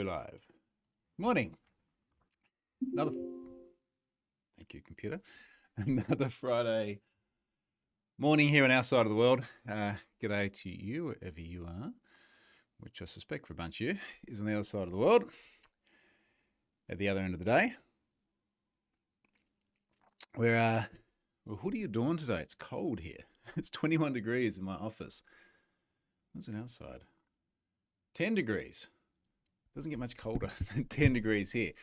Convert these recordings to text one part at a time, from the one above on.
live. Morning. Another. Thank you, computer. Another Friday morning here on our side of the world. G'day to you, wherever you are, which I suspect for a bunch of you is on the other side of the world, at the other end of the day. Well, what are you doing today? It's cold here. It's 21 degrees in my office. What's it outside? 10 degrees. Doesn't get much colder than 10 degrees here.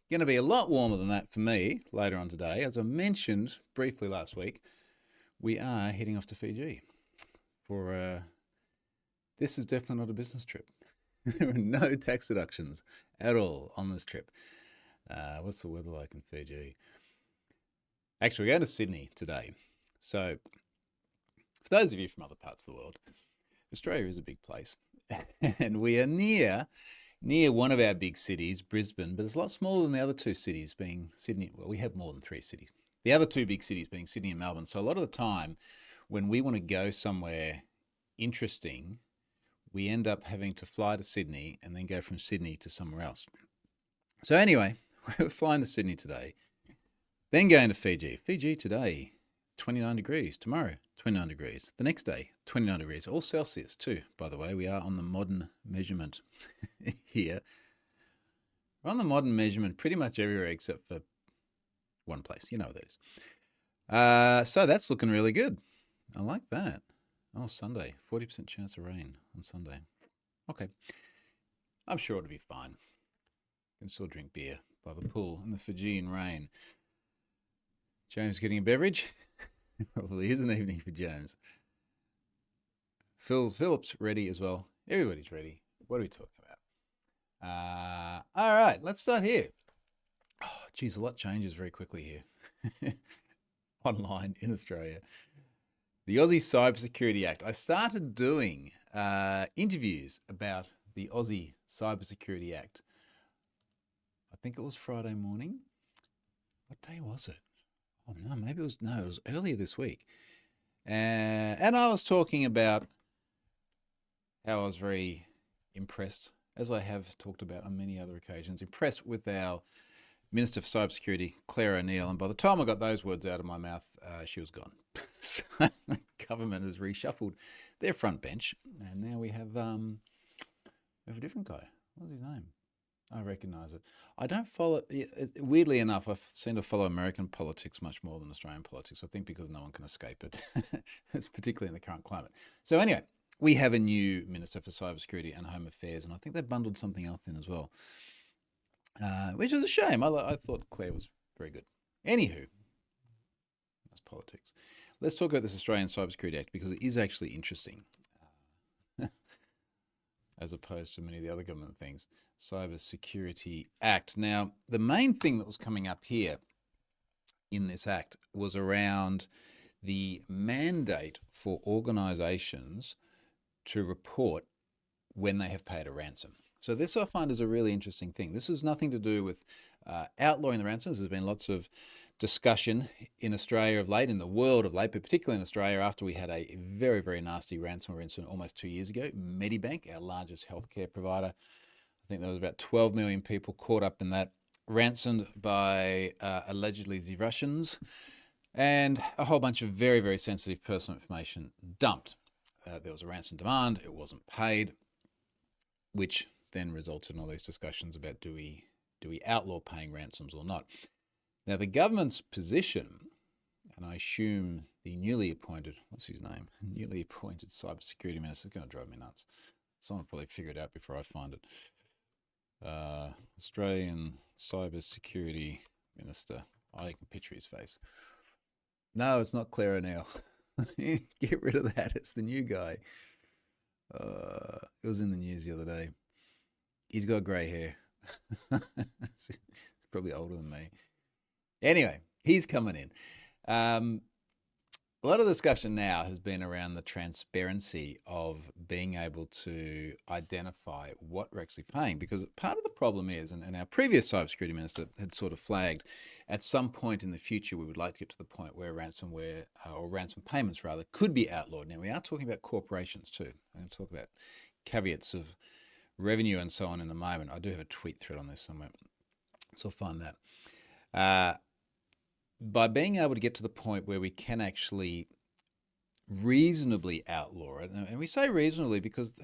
Going to be a lot warmer than that for me later on today. As I mentioned briefly last week, we are heading off to Fiji for, this is definitely not a business trip. There are no tax deductions at all on this trip. What's the weather like in Fiji? Actually, we're going to Sydney today. So for those of you from other parts of the world, Australia is a big place. And we are near one of our big cities, Brisbane, but it's a lot smaller than the other two cities, being Sydney. Well, we have more than three cities. The other two big cities being Sydney and Melbourne. So a lot of the time when we want to go somewhere interesting, we end up having to fly to Sydney and then go from Sydney to somewhere else. So anyway, we're flying to Sydney today, then going to Fiji. Fiji today, 29 degrees. Tomorrow, 29 degrees. The next day, 29 degrees. All Celsius too, by the way. We are on the modern measurement here. We're on the modern measurement pretty much everywhere except for one place. You know what that is. So that's looking really good. I like that. Oh, Sunday. 40% chance of rain on Sunday. Okay. I'm sure it'll be fine. Can still drink beer by the pool in the Fijian rain. James getting a beverage? It probably is an evening for James. Philip's ready as well. Everybody's ready. What are we talking about? All right, let's start here. Oh, geez, a lot changes very quickly here. Online in Australia. The Aussie Cybersecurity Act. I started doing interviews about the Aussie Cybersecurity Act. I think it was Friday morning. What day was it? Oh no, maybe it was earlier this week. And I was talking about how I was very impressed, as I have talked about on many other occasions, impressed with our Minister for Cybersecurity, Claire O'Neill. And by the time I got those words out of my mouth, she was gone. So the government has reshuffled their front bench. And now we have a different guy. What's his name? I recognise it. I don't follow, weirdly enough, I seem to follow American politics much more than Australian politics. I think because no one can escape it. It's particularly in the current climate. So anyway, we have a new Minister for Cybersecurity and Home Affairs, and I think they bundled something else in as well, which is a shame. I thought Claire was very good. Anywho, that's politics. Let's talk about this Australian Cybersecurity Act because it is actually interesting. As opposed to many of the other government things. Cyber Security Act. Now, the main thing that was coming up here in this act was around the mandate for organisations to report when they have paid a ransom. So this I find is a really interesting thing. This has nothing to do with outlawing the ransoms. There's been lots of discussion in Australia of late, in the world of late, but particularly in Australia after we had a very, very nasty ransomware incident almost 2 years ago. Medibank, our largest healthcare provider, I think there was about 12 million people caught up in that, ransomed by allegedly the Russians, and a whole bunch of very, very sensitive personal information dumped. There was a ransom demand, it wasn't paid, which then resulted in all these discussions about do we outlaw paying ransoms or not. Now, the government's position, and I assume the newly appointed, what's his name? Newly appointed cybersecurity minister, it's going to drive me nuts. Someone will probably figure it out before I find it. Australian cybersecurity minister. I can picture his face. No, it's not Claire O'Neill. Get rid of that. It's the new guy. It was in the news the other day. He's got grey hair. He's probably older than me. Anyway, he's coming in. A lot of discussion now has been around the transparency of being able to identify what we're actually paying, because part of the problem is, and our previous cybersecurity minister had sort of flagged, at some point in the future we would like to get to the point where ransomware, or ransom payments rather, could be outlawed. Now we are talking about corporations too. I'm going to talk about caveats of revenue and so on in a moment. I do have a tweet thread on this somewhere, so I'll find that. By being able to get to the point where we can actually reasonably outlaw it, and we say reasonably because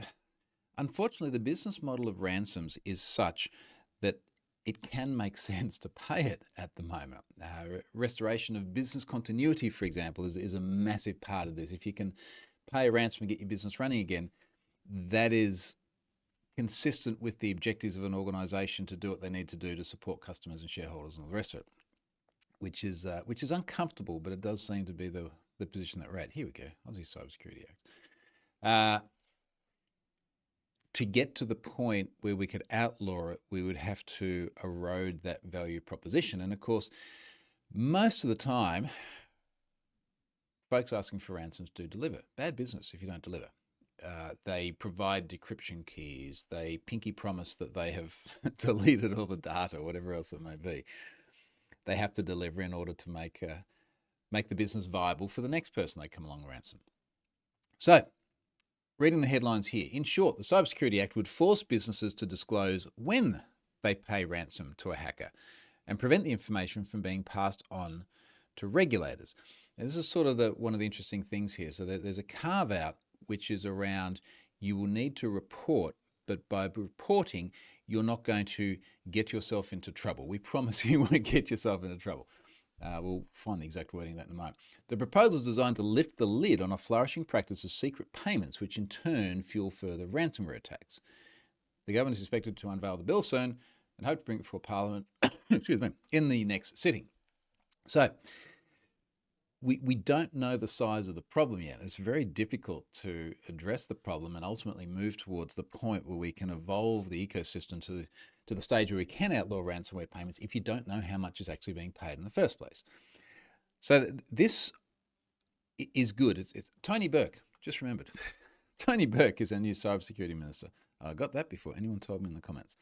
unfortunately the business model of ransoms is such that it can make sense to pay it at the moment. Restoration of business continuity, for example, is a massive part of this. If you can pay a ransom and get your business running again, that is consistent with the objectives of an organization to do what they need to do to support customers and shareholders and all the rest of it, which is uncomfortable, but it does seem to be the position that we're at. Here we go, Aussie Cybersecurity Act. To get to the point where we could outlaw it, we would have to erode that value proposition. And of course, most of the time, folks asking for ransoms do deliver. Bad business if you don't deliver. They provide decryption keys. They pinky promise that they have deleted all the data, whatever else it may be. They have to deliver in order to make the business viable for the next person they come along ransom. So, reading the headlines here. In short, the Cybersecurity Act would force businesses to disclose when they pay ransom to a hacker and prevent the information from being passed on to regulators. Now, this is sort of one of the interesting things here. So there's a carve-out which is around you will need to report, but by reporting, you're not going to get yourself into trouble. We promise you won't get yourself into trouble. We'll find the exact wording of that in a moment. The proposal is designed to lift the lid on a flourishing practice of secret payments, which in turn fuel further ransomware attacks. The government is expected to unveil the bill soon and hope to bring it before Parliament excuse me, in the next sitting. So we don't know the size of the problem yet. It's very difficult to address the problem and ultimately move towards the point where we can evolve the ecosystem to the stage where we can outlaw ransomware payments if you don't know how much is actually being paid in the first place. So this is good. It's Tony Burke, just remembered. Tony Burke is our new cybersecurity minister. I got that before anyone told me in the comments.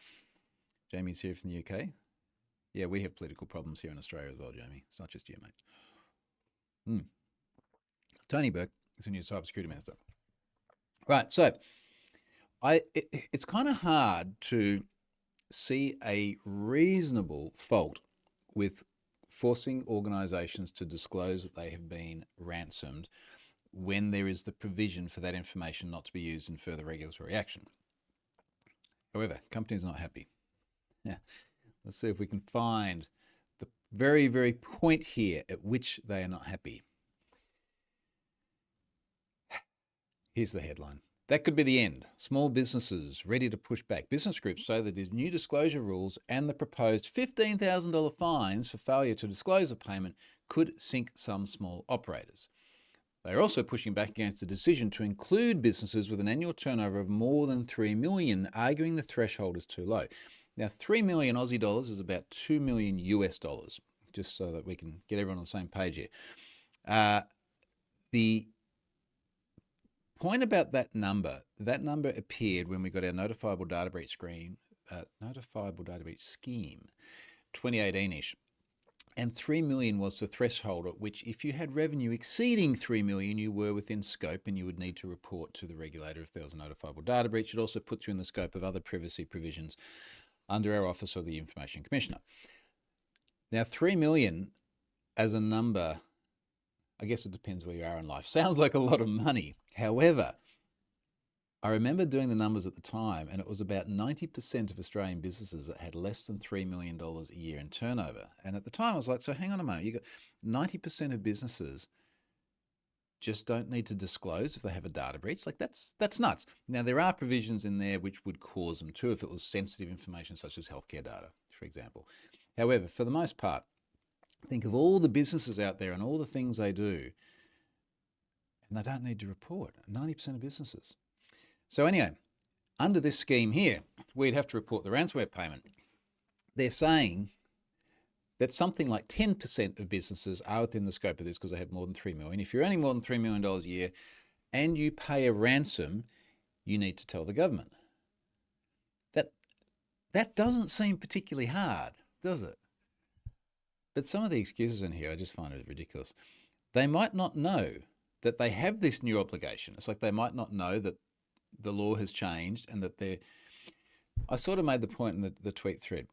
Jamie's here from the UK. Yeah, we have political problems here in Australia as well, Jamie. It's not just you, mate. Tony Burke is a new cybersecurity minister. Right, so it's kind of hard to see a reasonable fault with forcing organisations to disclose that they have been ransomed when there is the provision for that information not to be used in further regulatory action. However, companies are not happy. Yeah, let's see if we can find the very, very point here at which they are not happy. Here's the headline. That could be the end. Small businesses ready to push back. Business groups say that these new disclosure rules and the proposed $15,000 fines for failure to disclose a payment could sink some small operators. They are also pushing back against the decision to include businesses with an annual turnover of more than 3 million, arguing the threshold is too low. Now, 3 million Aussie dollars is about 2 million US dollars, just so that we can get everyone on the same page here. The point about that number appeared when we got our notifiable data breach scheme, 2018-ish. And 3 million was the threshold at which if you had revenue exceeding 3 million, you were within scope and you would need to report to the regulator if there was a notifiable data breach. It also puts you in the scope of other privacy provisions under our Office of the Information Commissioner. Now, 3 million as a number, I guess it depends where you are in life, sounds like a lot of money. However, I remember doing the numbers at the time, and it was about 90% of Australian businesses that had less than $3 million a year in turnover. And at the time, I was like, so hang on a moment, you got 90% of businesses just don't need to disclose if they have a data breach. Like that's nuts. Now, there are provisions in there which would cause them to if it was sensitive information such as healthcare data, for example. However, for the most part, think of all the businesses out there and all the things they do, and they don't need to report, 90% of businesses. So anyway, under this scheme here, we'd have to report the ransomware payment. They're saying that something like 10% of businesses are within the scope of this because they have more than 3 million. If you're earning more than $3 million a year and you pay a ransom, you need to tell the government. That doesn't seem particularly hard, does it? But some of the excuses in here, I just find it ridiculous. They might not know that they have this new obligation. It's like they might not know that the law has changed and that I sort of made the point in the tweet thread.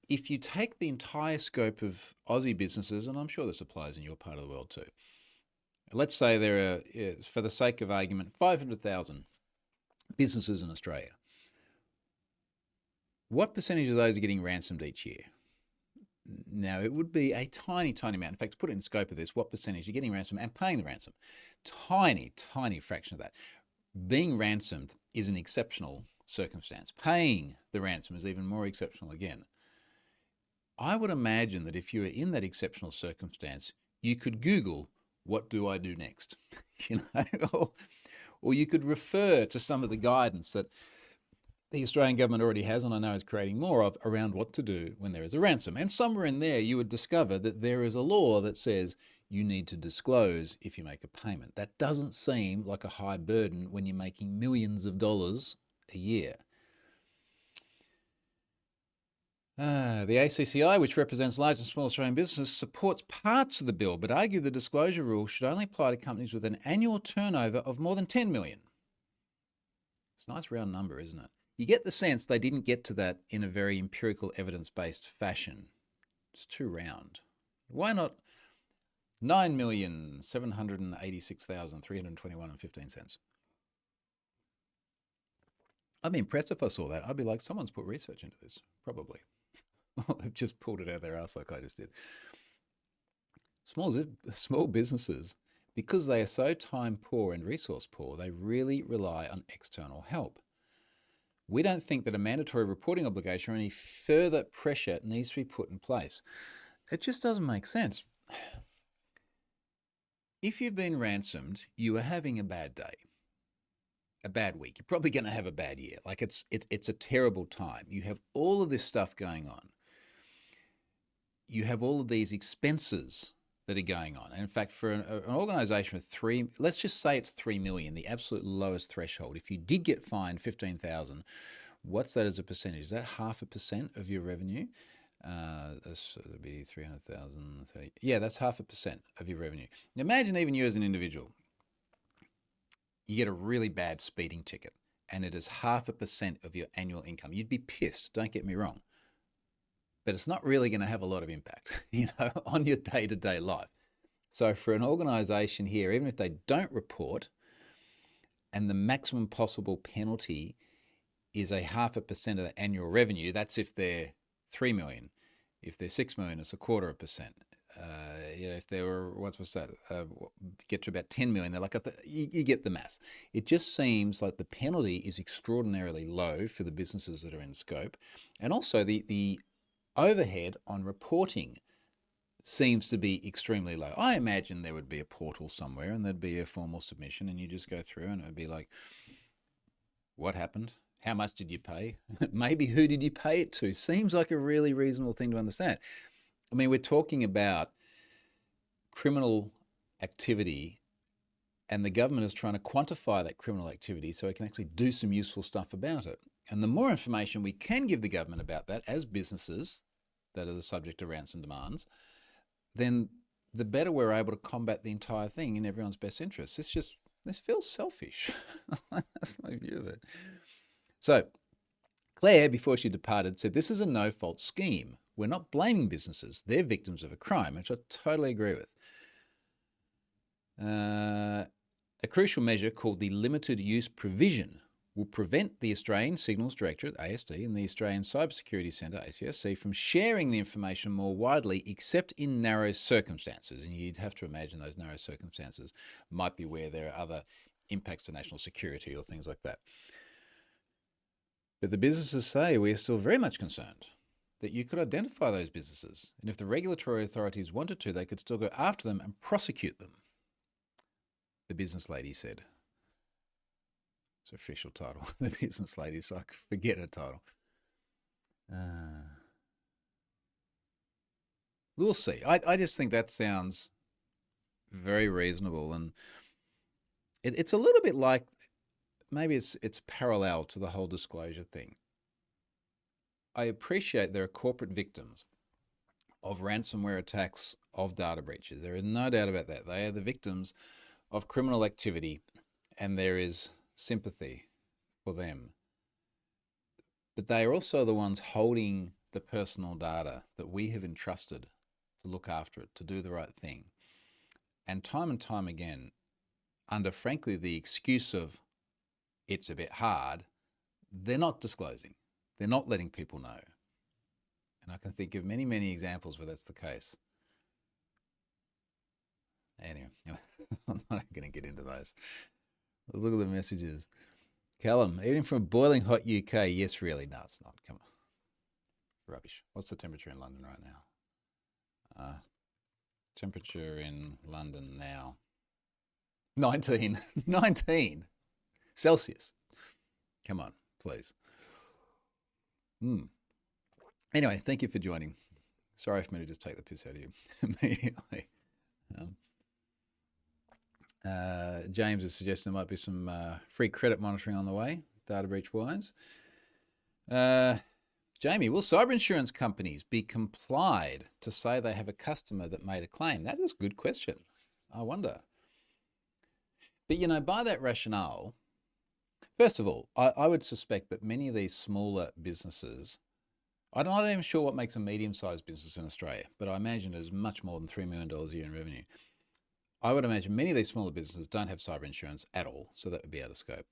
If you take the entire scope of Aussie businesses, and I'm sure this applies in your part of the world too, let's say there are, for the sake of argument, 500,000 businesses in Australia. What percentage of those are getting ransomed each year? Now, it would be a tiny, tiny amount. In fact, to put it in scope of this, what percentage are getting ransomed and paying the ransom? Tiny, tiny fraction of that. Being ransomed is an exceptional circumstance. Paying the ransom is even more exceptional again. I would imagine that if you were in that exceptional circumstance, you could Google, what do I do next? Or you could refer to some of the guidance that the Australian government already has, and I know is creating more of, around what to do when there is a ransom. And somewhere in there, you would discover that there is a law that says you need to disclose if you make a payment. That doesn't seem like a high burden when you're making millions of dollars a year. The ACCI, which represents large and small Australian businesses, supports parts of the bill, but argue the disclosure rule should only apply to companies with an annual turnover of more than 10 million. It's a nice round number, isn't it? You get the sense they didn't get to that in a very empirical, evidence-based fashion. It's too round. Why not 9,786,321.15? I'd be impressed if I saw that. I'd be like, someone's put research into this, probably. They've just pulled it out of their ass like I just did. Small businesses, because they are so time poor and resource poor, they really rely on external help. We don't think that a mandatory reporting obligation or any further pressure needs to be put in place. It just doesn't make sense. If you've been ransomed, you are having a bad day, a bad week. You're probably going to have a bad year. Like it's a terrible time. You have all of this stuff going on. You have all of these expenses that are going on. And in fact, for an organisation with let's just say it's 3 million, the absolute lowest threshold. If you did get fined 15,000, what's that as a percentage? Is that 0.5% of your revenue? So that'd be 300,000. Yeah, that's 0.5% of your revenue. Now imagine even you as an individual, you get a really bad speeding ticket and it is 0.5% of your annual income. You'd be pissed, don't get me wrong. But it's not really going to have a lot of impact, on your day-to-day life. So for an organisation here, even if they don't report, and the maximum possible penalty is a 0.5% of the annual revenue, that's if they're 3 million. If they're 6 million, it's 0.25%. If they were, get to about 10 million, they're like, you get the mass. It just seems like the penalty is extraordinarily low for the businesses that are in scope. And also the overhead on reporting seems to be extremely low. I imagine there would be a portal somewhere and there'd be a formal submission and you just go through and it would be like, what happened? How much did you pay? Maybe who did you pay it to? Seems like a really reasonable thing to understand. I mean, we're talking about criminal activity and the government is trying to quantify that criminal activity so it can actually do some useful stuff about it. And the more information we can give the government about that as businesses that are the subject of ransom demands, then the better we're able to combat the entire thing in everyone's best interests. This feels selfish. That's my view of it. So Claire, before she departed, said, this is a no-fault scheme. We're not blaming businesses. They're victims of a crime, which I totally agree with. A crucial measure called the limited use provision will prevent the Australian Signals Directorate, ASD, and the Australian Cybersecurity Centre, ACSC, from sharing the information more widely except in narrow circumstances. And you'd have to imagine those narrow circumstances might be where there are other impacts to national security or things like that. But the businesses say we are still very much concerned that you could identify those businesses. And if the regulatory authorities wanted to, they could still go after them and prosecute them, the business lady said. It's an official title, the business lady, so I could forget her title. We'll see. I just think that sounds very reasonable. And it's a little bit like, maybe it's parallel to the whole disclosure thing. I appreciate there are corporate victims of ransomware attacks, of data breaches. There is no doubt about that. They are the victims of criminal activity, and there is sympathy for them. but they are also the ones holding the personal data that we have entrusted to look after it, to do the right thing. And time again, under frankly the excuse of it's a bit hard, they're not disclosing. They're not letting people know. And I can think of many, many examples where that's the case. Anyway, I'm not going to get into those. Look at the messages. Callum, even from boiling hot UK, yes, really. No, it's not. Come on. Rubbish. What's the temperature in London right now? Temperature in London now. 19. 19 Celsius. Come on, please. Anyway, thank you for joining. Sorry for me to just take the piss out of you immediately. James is suggesting there might be some free credit monitoring on the way, data breach wise. Jamie, will cyber insurance companies be complied to say they have a customer that made a claim? That is a good question. I wonder. But, by that rationale, first of all, I would suspect that many of these smaller businesses, I'm not even sure what makes a medium-sized business in Australia, but I imagine it's much more than $3 million a year in revenue. I would imagine many of these smaller businesses don't have cyber insurance at all, so that would be out of scope.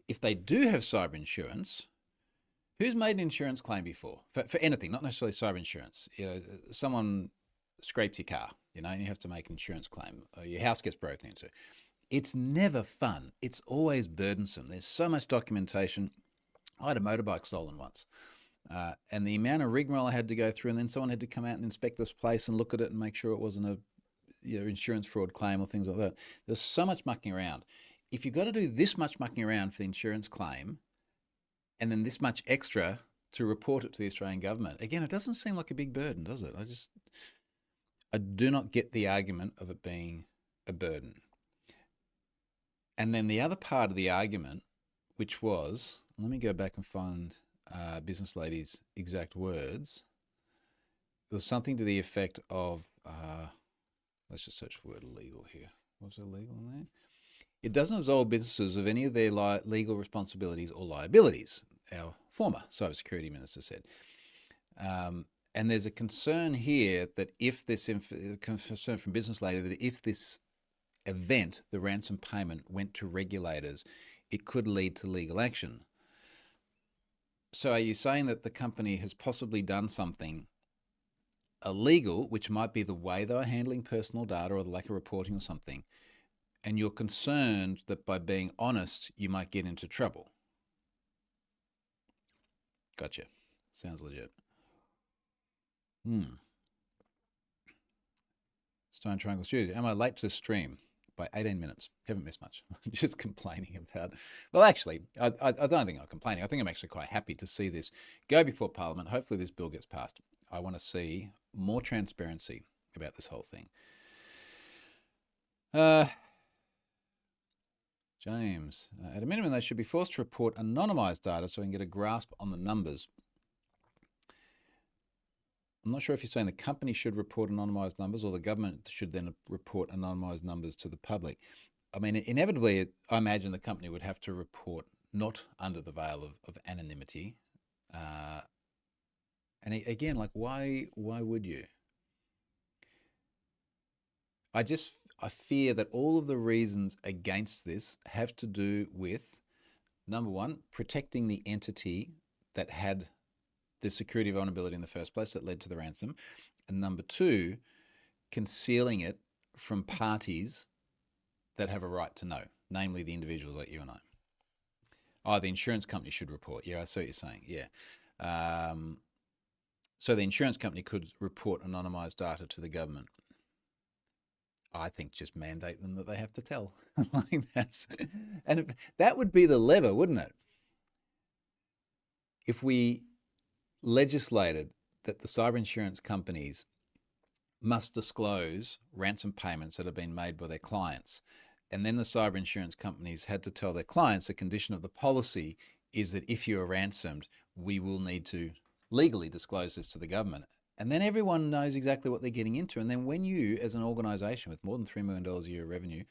If they do have cyber insurance, who's made an insurance claim before? For anything, not necessarily cyber insurance. Someone scrapes your car, and you have to make an insurance claim. Or your house gets broken into. It's never fun. It's always burdensome. There's so much documentation. I had a motorbike stolen once. And the amount of rigmarole I had to go through, and then someone had to come out and inspect this place and look at it and make sure it wasn't a insurance fraud claim or things like that. There's so much mucking around. If you've got to do this much mucking around for the insurance claim and then this much extra to report it to the Australian government, again, it doesn't seem like a big burden, does it? I do not get the argument of it being a burden. And then the other part of the argument, which was, let me go back and find business lady's exact words. It was something to the effect of, let's just search for the word legal here. Was there legal in there? It doesn't absolve businesses of any of their legal responsibilities or liabilities, our former cybersecurity minister said. And there's a concern here that if this, concern from business lady, that if this event, the ransom payment, went to regulators, it could lead to legal action. So are you saying that the company has possibly done something illegal, which might be the way they were handling personal data or the lack of reporting or something, and you're concerned that by being honest, you might get into trouble? Gotcha. Sounds legit. Stone Triangle Studio. Am I late to the stream? By 18 minutes. Haven't missed much. Just complaining about... Well, actually, I don't think I'm complaining. I think I'm actually quite happy to see this go before Parliament. Hopefully this bill gets passed. I want to see more transparency about this whole thing. James, at a minimum, they should be forced to report anonymised data so we can get a grasp on the numbers. I'm not sure if you're saying the company should report anonymised numbers or the government should then report anonymised numbers to the public. I mean, inevitably, I imagine the company would have to report not under the veil of anonymity. And again, like, why would you? I fear that all of the reasons against this have to do with, number one, protecting the entity that had the security vulnerability in the first place that led to the ransom, and number two, concealing it from parties that have a right to know, namely the individuals like you and I. Oh, the insurance company should report. Yeah, I see what you're saying. Yeah. So the insurance company could report anonymised data to the government. I think just mandate them that they have to tell. That would be the lever, wouldn't it? If we legislated that the cyber insurance companies must disclose ransom payments that have been made by their clients, and then the cyber insurance companies had to tell their clients the condition of the policy is that if you are ransomed, we will need to legally disclose this to the government. And then everyone knows exactly what they're getting into. And then when you, as an organisation with more than $3 million a year of revenue,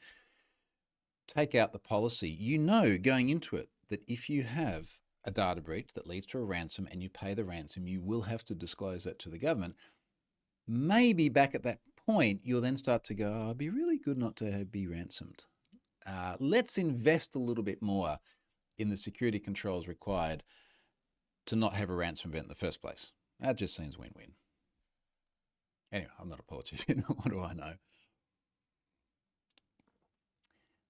take out the policy, you know going into it that if you have a data breach that leads to a ransom and you pay the ransom, you will have to disclose that to the government. Maybe back at that point, you'll then start to go, oh, it'd be really good not to be ransomed. Let's invest a little bit more in the security controls required to not have a ransom event in the first place. That just seems win-win. Anyway, I'm not a politician. What do I know?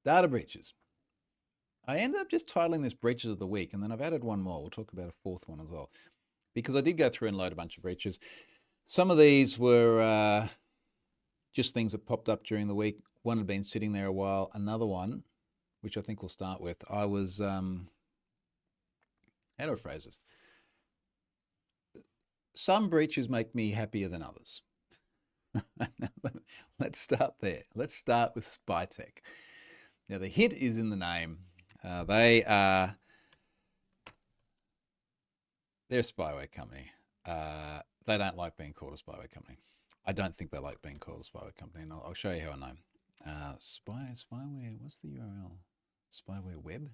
Data breaches. I ended up just titling this breaches of the week, and then I've added one more. We'll talk about a fourth one as well, because I did go through and load a bunch of breaches. Some of these were just things that popped up during the week. One had been sitting there a while. Another one, which I think we'll start with, I was, how do I phrase this? Some breaches make me happier than others. Let's start there. Let's start with Spytech. Now, the hit is in the name. They're a spyware company. They don't like being called a spyware company. I don't think they like being called a spyware company, and I'll show you how I know. Spyware, what's the URL? Spyware web?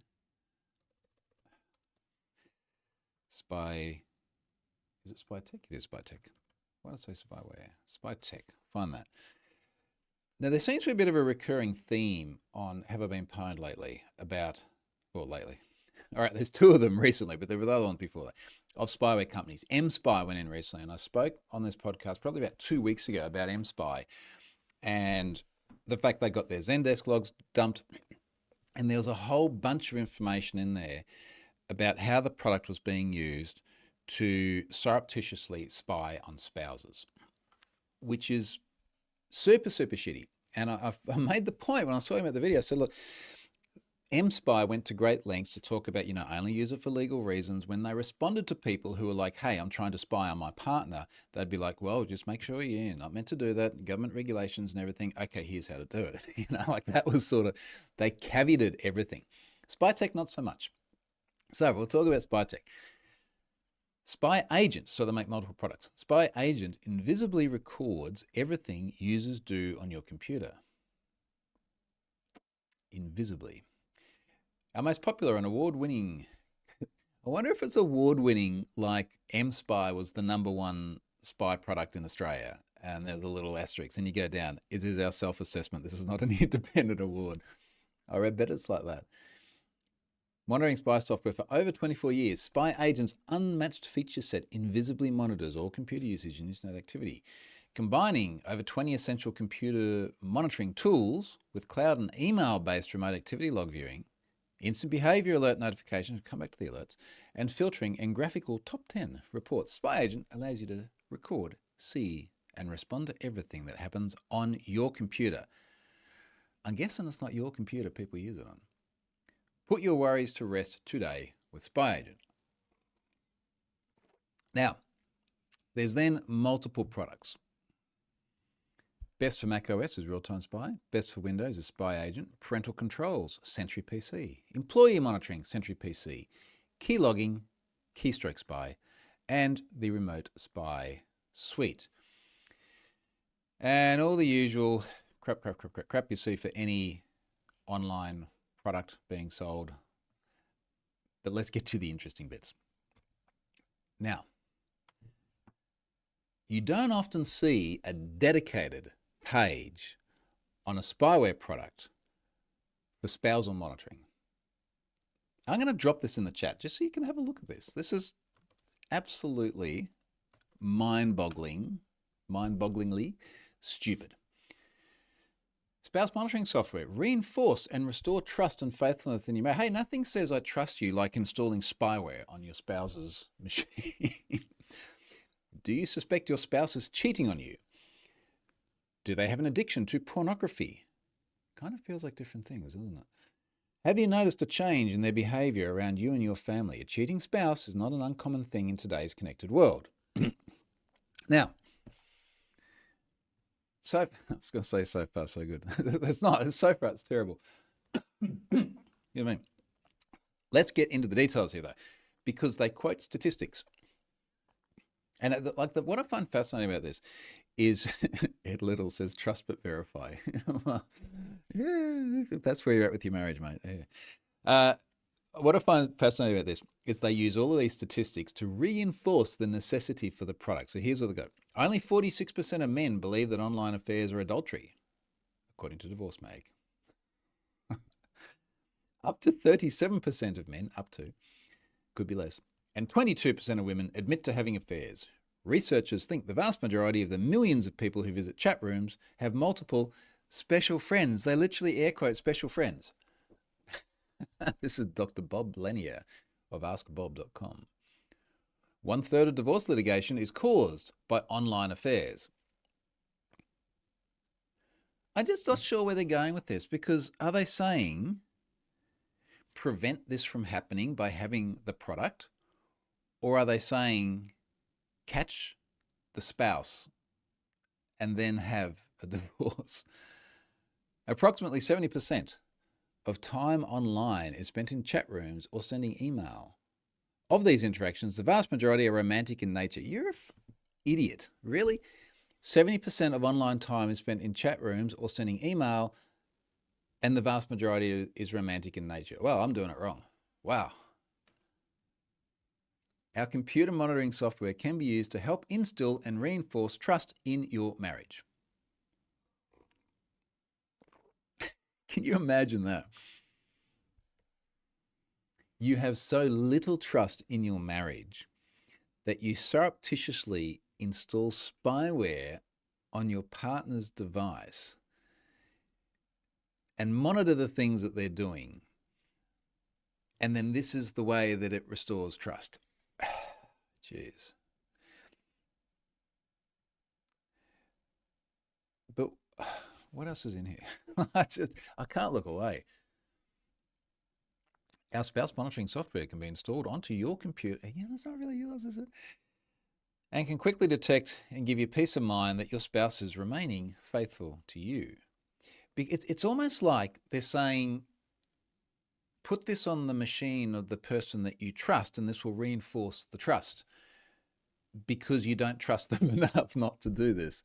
Is it Spytech? It is Spytech. Why did I say spyware? Spytech, find that. Now, there seems to be a bit of a recurring theme on Have I Been Pwned lately about, well, lately. All right, there's two of them recently, but there were the other ones before that, of spyware companies. MSpy went in recently, and I spoke on this podcast probably about 2 weeks ago about MSpy and the fact they got their Zendesk logs dumped, and there was a whole bunch of information in there about how the product was being used to surreptitiously spy on spouses, which is super, super shitty. And I made the point when I was talking about the video, I said, look, MSpy went to great lengths to talk about, only use it for legal reasons. When they responded to people who were like, hey, I'm trying to spy on my partner, they'd be like, well, just make sure you're not meant to do that, government regulations and everything. Okay, here's how to do it. Like that was sort of, they caveated everything. Spytech, not so much. So we'll talk about Spytech. Spy Agent, so they make multiple products. Spy Agent invisibly records everything users do on your computer. Invisibly. Our most popular and award-winning, I wonder if it's award-winning like MSpy was the #1 spy product in Australia, and there's a little asterisk, and you go down, it is our self-assessment. This is not an independent award. I read better, it's like that. Monitoring spy software for over 24 years, Spy Agent's unmatched feature set invisibly monitors all computer usage and internet activity. Combining over 20 essential computer monitoring tools with cloud and email-based remote activity log viewing, instant behavior alert notifications, come back to the alerts, and filtering and graphical top 10 reports, Spy Agent allows you to record, see, and respond to everything that happens on your computer. I'm guessing it's not your computer people use it on. Put your worries to rest today with Spy Agent. Now, there's then multiple products. Best for macOS is Real-Time Spy. Best for Windows is Spy Agent. Parental Controls, Sentry PC. Employee Monitoring, Sentry PC. Key Logging, Keystroke Spy. And the Remote Spy Suite. And all the usual crap you see for any online product being sold. But let's get to the interesting bits. Now, you don't often see a dedicated page on a spyware product for spousal monitoring. I'm going to drop this in the chat just so you can have a look at this. This is absolutely mind-bogglingly stupid. Spouse monitoring software. Reinforce and restore trust and faithfulness in your marriage. Hey, nothing says I trust you like installing spyware on your spouse's machine. Do you suspect your spouse is cheating on you? Do they have an addiction to pornography? Kind of feels like different things, doesn't it? Have you noticed a change in their behavior around you and your family? A cheating spouse is not an uncommon thing in today's connected world. Now, I was going to say so far so good. It's not. So far it's terrible. You know what I mean? Let's get into the details here, though, because they quote statistics. And what I find fascinating about this is Ed Little says, trust but verify. Well, yeah, that's where you're at with your marriage, mate. Yeah. what I find fascinating about this is they use all of these statistics to reinforce the necessity for the product. So here's what they go. Only 46% of men believe that online affairs are adultery, according to Divorce Mag. Up to 37% of men, could be less, and 22% of women admit to having affairs. Researchers think the vast majority of the millions of people who visit chat rooms have multiple special friends. They literally air quote special friends. This is Dr. Bob Lanier of AskBob.com. 1/3 of divorce litigation is caused by online affairs. I'm just not sure where they're going with this, because are they saying prevent this from happening by having the product? Or are they saying catch the spouse and then have a divorce? Approximately 70% of time online is spent in chat rooms or sending email. Of these interactions, the vast majority are romantic in nature. You're an idiot. Really? 70% of online time is spent in chat rooms or sending email, and the vast majority is romantic in nature. Well, I'm doing it wrong. Wow. Our computer monitoring software can be used to help instill and reinforce trust in your marriage. Can you imagine that? You have so little trust in your marriage that you surreptitiously install spyware on your partner's device and monitor the things that they're doing. And then this is the way that it restores trust. Jeez. But what else is in here? I can't look away. Our spouse monitoring software can be installed onto your computer. Again, it's not really yours, is it? And can quickly detect and give you peace of mind that your spouse is remaining faithful to you. It's almost like they're saying, put this on the machine of the person that you trust, and this will reinforce the trust because you don't trust them enough not to do this.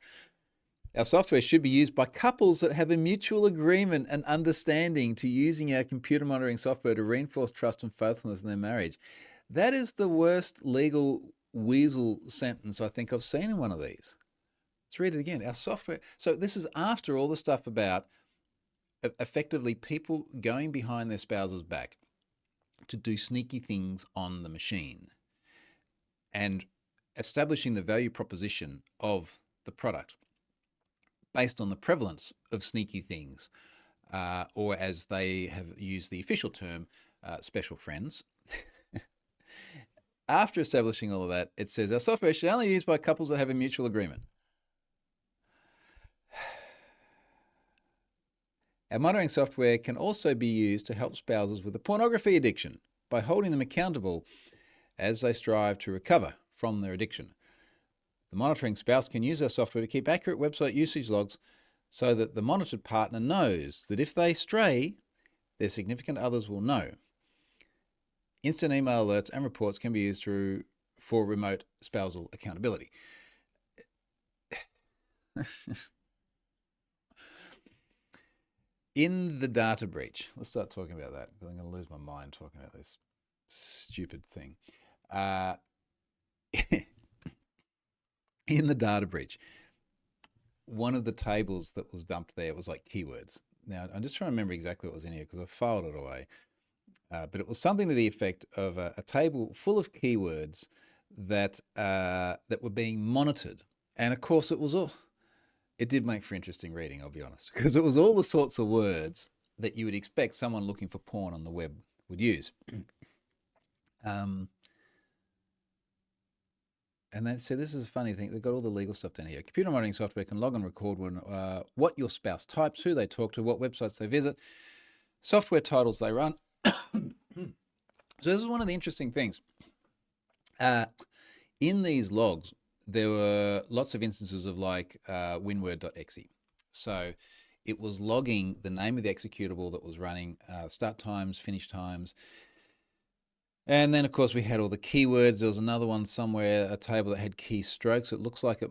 Our software should be used by couples that have a mutual agreement and understanding to using our computer monitoring software to reinforce trust and faithfulness in their marriage. That is the worst legal weasel sentence I think I've seen in one of these. Let's read it again. Our software. So this is after all the stuff about effectively people going behind their spouse's back to do sneaky things on the machine and establishing the value proposition of the product based on the prevalence of sneaky things, or as they have used the official term, special friends. After establishing all of that, it says our software should only be used by couples that have a mutual agreement. Our monitoring software can also be used to help spouses with a pornography addiction by holding them accountable as they strive to recover from their addiction. The monitoring spouse can use our software to keep accurate website usage logs so that the monitored partner knows that if they stray, their significant others will know. Instant email alerts and reports can be used for remote spousal accountability. In the data breach, let's start talking about that, because I'm going to lose my mind talking about this stupid thing. In the data breach, one of the tables that was dumped there was like keywords. Now, I'm just trying to remember exactly what was in here because I filed it away. But it was something to the effect of a table full of keywords that were being monitored. And of course, it did make for interesting reading, I'll be honest, because it was all the sorts of words that you would expect someone looking for porn on the web would use. And they said, this is a funny thing. They've got all the legal stuff down here. Computer monitoring software can log and record what your spouse types, who they talk to, what websites they visit, software titles they run. So this is one of the interesting things. In these logs, there were lots of instances of like winword.exe. So it was logging the name of the executable that was running, start times, finish times. And then, of course, we had all the keywords. There was another one somewhere, a table that had keystrokes. It looks like it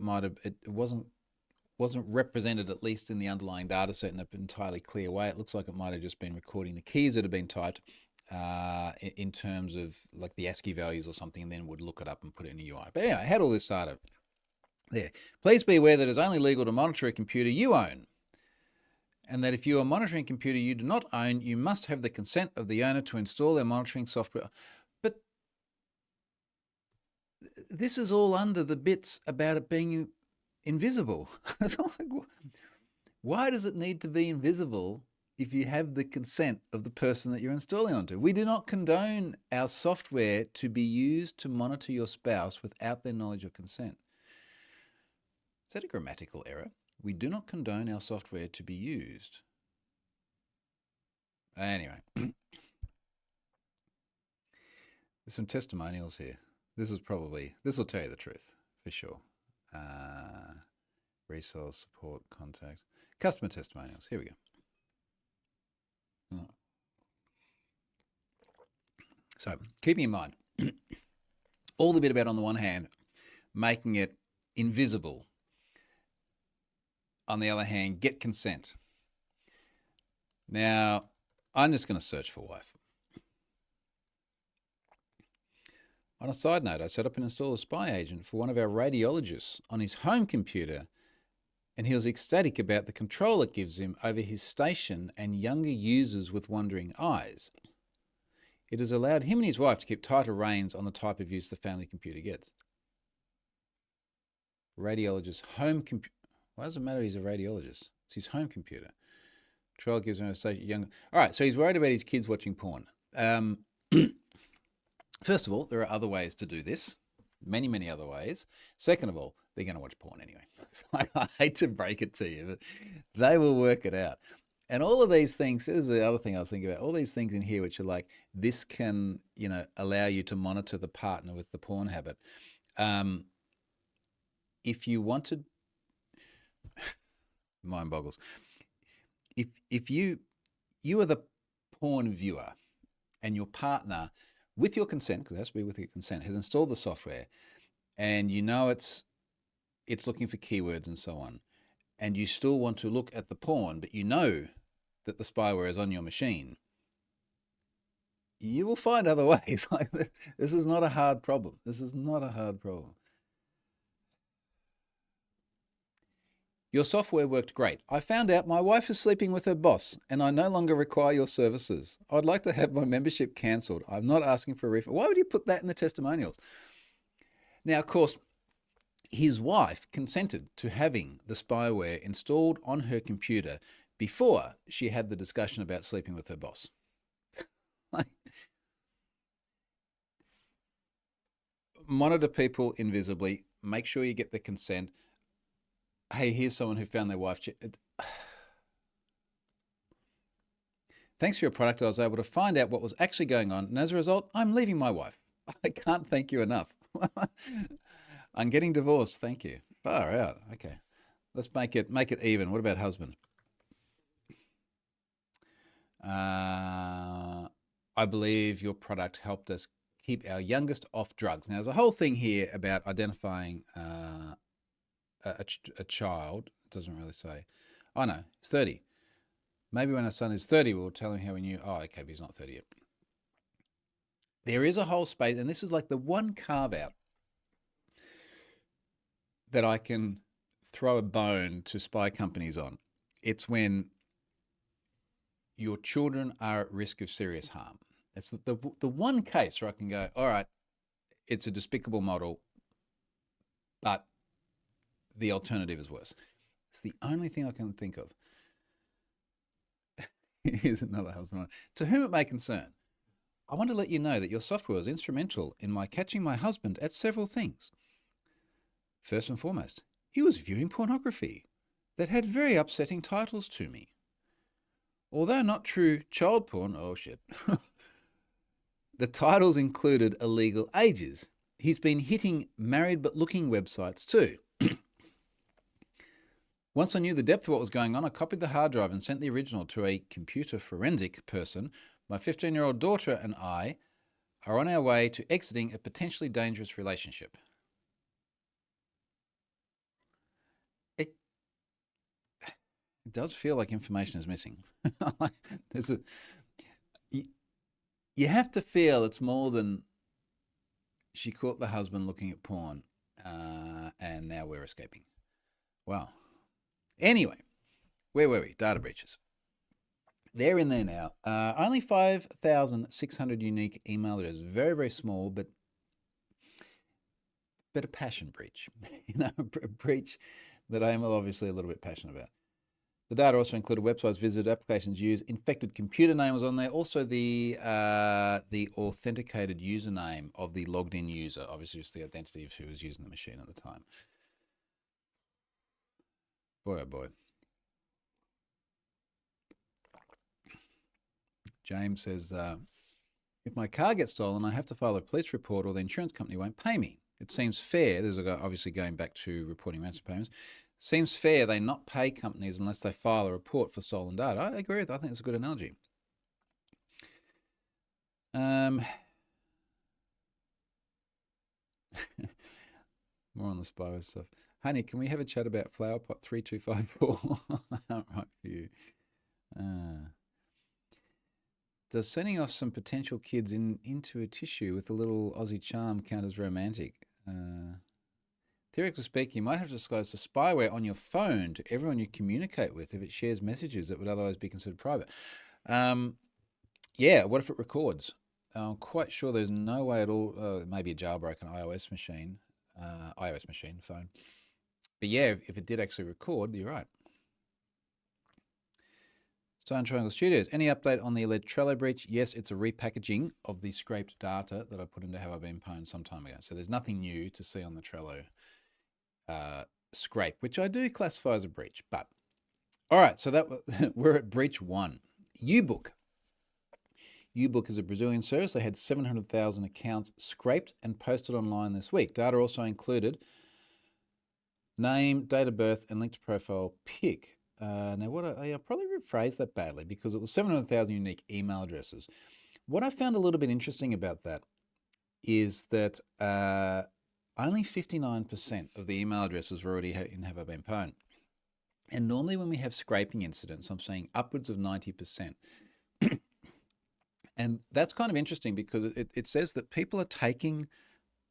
wasn't represented, at least in the underlying data set, in an entirely clear way. It looks like it might have just been recording the keys that have been typed. in terms of like the ASCII values or something, and then would look it up and put it in a UI. But anyway, I had all this data there. Please be aware that it is only legal to monitor a computer you own, and that if you are monitoring a computer you do not own, you must have the consent of the owner to install their monitoring software. But this is all under the bits about it being invisible. Why does it need to be invisible if you have the consent of the person that you're installing onto? We do not condone our software to be used to monitor your spouse without their knowledge or consent. Is that a grammatical error? We do not condone our software to be used. Anyway, there's some testimonials here. This will tell you the truth, for sure. Reseller support contact. Customer testimonials. Here we go. So, keeping in mind, all the bit about, on the one hand, making it invisible. On the other hand, get consent. Now, I'm just going to search for wife. On a side note, I set up and installed a spy agent for one of our radiologists on his home computer, and he was ecstatic about the control it gives him over his station and younger users with wandering eyes. It has allowed him and his wife to keep tighter reins on the type of use the family computer gets. Radiologist's home computer. Why does it matter he's a radiologist? It's his home computer. Control gives him a station younger. All right, so he's worried about his kids watching porn. First of all, there are other ways to do this. Many, many other ways. Second of all, they're going to watch porn anyway. So I hate to break it to you, but they will work it out. And all of these things, this is the other thing I was thinking about, all these things in here which are like, this can, allow you to monitor the partner with the porn habit. If you wanted, mind boggles. If you are the porn viewer and your partner, with your consent, because it has to be with your consent, has installed the software, and it's looking for keywords and so on, and you still want to look at the porn, but you know that the spyware is on your machine, you will find other ways. Like, this is not a hard problem. This is not a hard problem. Your software worked great. I found out my wife is sleeping with her boss and I no longer require your services. I'd like to have my membership cancelled. I'm not asking for a refund. Why would you put that in the testimonials? Now, of course, his wife consented to having the spyware installed on her computer before she had the discussion about sleeping with her boss. Monitor people invisibly. Make sure you get the consent. Hey, here's someone who found their wife. Thanks for your product, I was able to find out what was actually going on, and as a result, I'm leaving my wife. I can't thank you enough. I'm getting divorced, thank you. Far out. Okay. Let's make it even. What about husband? I believe your product helped us keep our youngest off drugs. Now, there's a whole thing here about identifying a child. It doesn't really say. Oh, no, he's 30. Maybe when our son is 30, we'll tell him how we knew. Oh, okay, but he's not 30 yet. There is a whole space, and this is like the one carve-out that I can throw a bone to spy companies on. It's when your children are at risk of serious harm. It's the one case where I can go, all right, it's a despicable model, but the alternative is worse. It's the only thing I can think of. Here's another husband. To whom it may concern, I want to let you know that your software was instrumental in my catching my husband at several things. First and foremost, he was viewing pornography that had very upsetting titles to me. Although not true child porn, oh shit, the titles included illegal ages. He's been hitting married but looking websites too. Once I knew the depth of what was going on, I copied the hard drive and sent the original to a computer forensic person. My 15-year-old daughter and I are on our way to exiting a potentially dangerous relationship. It does feel like information is missing. You have to feel it's more than she caught the husband looking at porn, and now we're escaping. Wow. Anyway, where were we? Data breaches. They're in there now. Only 5,600 unique email addresses. Very, very small, but a passion breach. A breach that I am obviously a little bit passionate about. The data also included websites visited, applications used, infected computer name was on there. Also the authenticated username of the logged in user. Obviously, it's the identity of who was using the machine at the time. Boy, oh boy. James says, if my car gets stolen, I have to file a police report or the insurance company won't pay me. It seems fair. There's obviously going back to reporting ransom payments. Seems fair they not pay companies unless they file a report for stolen data. I agree with that. I think it's a good analogy. More on the spyware stuff. Honey, can we have a chat about flowerpot 3254? Right for you. Does sending off some potential kids into a tissue with a little Aussie charm count as romantic? Theoretically speaking, you might have to disclose the spyware on your phone to everyone you communicate with if it shares messages that would otherwise be considered private. Yeah, what if it records? I'm quite sure there's no way at all, maybe a jailbroken iOS machine, phone. But yeah, if it did actually record, you're right. Stone Triangle Studios, any update on the alleged Trello breach? Yes, it's a repackaging of the scraped data that I put into Have I Been Pwned some time ago. So there's nothing new to see on the Trello scrape, which I do classify as a breach. But all right, so that we're at breach one. Ubook. Ubook is a Brazilian service. They had 700,000 accounts scraped and posted online this week. Data also included name, date of birth, and linked profile pic. Now, I probably rephrased that badly because it was 700,000 unique email addresses. What I found a little bit interesting about that is that only 59% of the email addresses were already in Have I Been Pwned. And normally when we have scraping incidents, I'm seeing upwards of 90%. And that's kind of interesting because it says that people are taking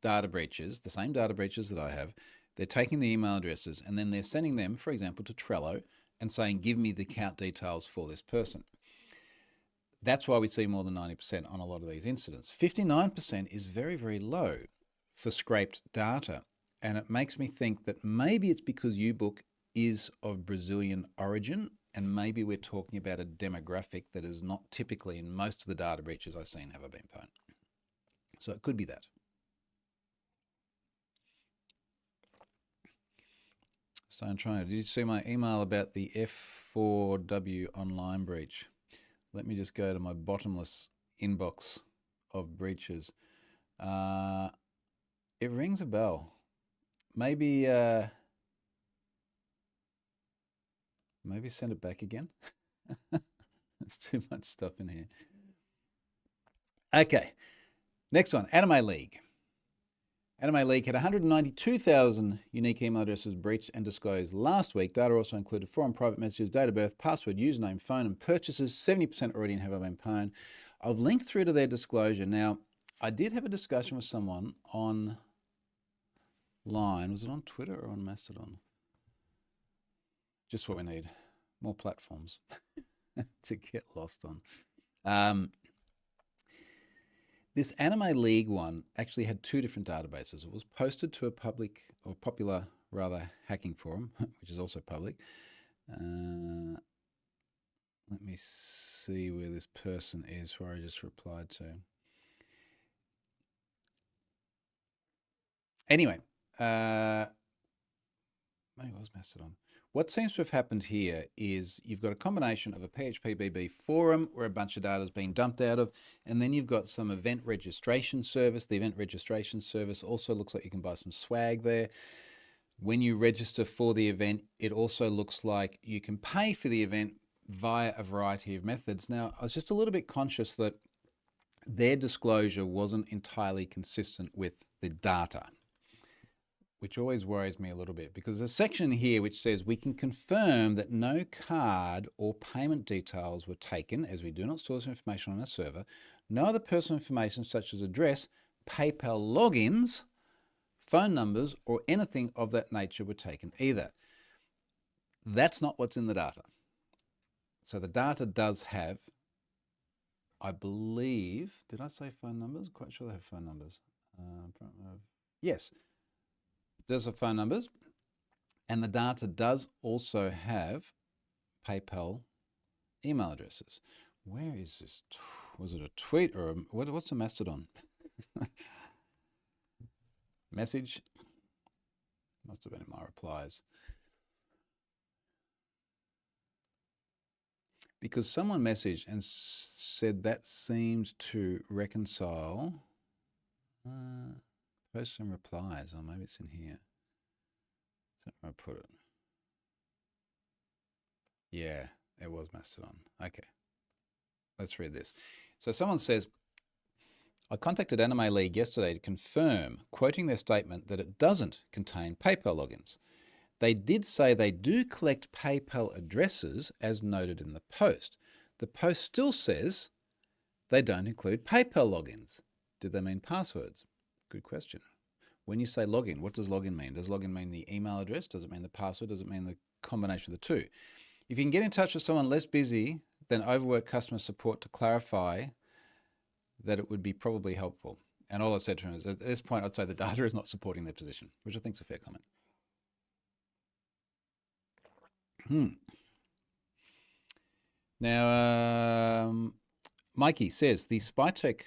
data breaches, the same data breaches that I have, they're taking the email addresses and then they're sending them, for example, to Trello and saying, give me the account details for this person. That's why we see more than 90% on a lot of these incidents. 59% is very, very low for scraped data. And it makes me think that maybe it's because Ubook is of Brazilian origin and maybe we're talking about a demographic that is not typically in most of the data breaches I've seen Have I Been Pwned. So it could be that. Stone Trainer, did you see my email about the F4W online breach? Let me just go to my bottomless inbox of breaches. It rings a bell. Maybe send it back again. There's too much stuff in here. Okay, next one, Anime League. Anime League had 192,000 unique email addresses breached and disclosed last week. Data also included foreign private messages, date of birth, password, username, phone, and purchases. 70% already in Have I Been Pwned. I've linked through to their disclosure. Now, I did have a discussion with someone online. Was it on Twitter or on Mastodon? Just what we need. More platforms to get lost on. This Anime League one actually had two different databases. It was posted to a popular hacking forum, which is also public. Let me see where this person is, where I just replied to. Anyway, maybe it was Mastodon. What seems to have happened here is you've got a combination of a PHPBB forum where a bunch of data is being dumped out of, and then you've got some event registration service. The event registration service also looks like you can buy some swag there. When you register for the event, it also looks like you can pay for the event via a variety of methods. Now, I was just a little bit conscious that their disclosure wasn't entirely consistent with the data. which always worries me a little bit, because there's a section here which says we can confirm that no card or payment details were taken, as we do not store this information on our server. No other personal information such as address, PayPal logins, phone numbers, or anything of that nature were taken either. That's not what's in the data. So the data does have, I believe, did I say phone numbers? Quite sure they have phone numbers. Yes. Does have phone numbers, and the data does also have PayPal email addresses. Where is this? Was it a tweet or what's a Mastodon? Message? Must have been in my replies. Because someone messaged and said that seemed to reconcile. Post some replies. Oh, maybe it's in here. Is that where I put it? Yeah, it was Mastodon. Okay. Let's read this. So someone says, I contacted Anime League yesterday to confirm, quoting their statement, that it doesn't contain PayPal logins. They did say they do collect PayPal addresses as noted in the post. The post still says they don't include PayPal logins. Did they mean passwords? Good question. When you say login, what does login mean? Does login mean the email address? Does it mean the password? Does it mean the combination of the two? If you can get in touch with someone less busy than overworked customer support to clarify that, it would be probably helpful. And all I said to him is, at this point, I'd say the data is not supporting their position, which I think is a fair comment. Now, Mikey says, the Spytech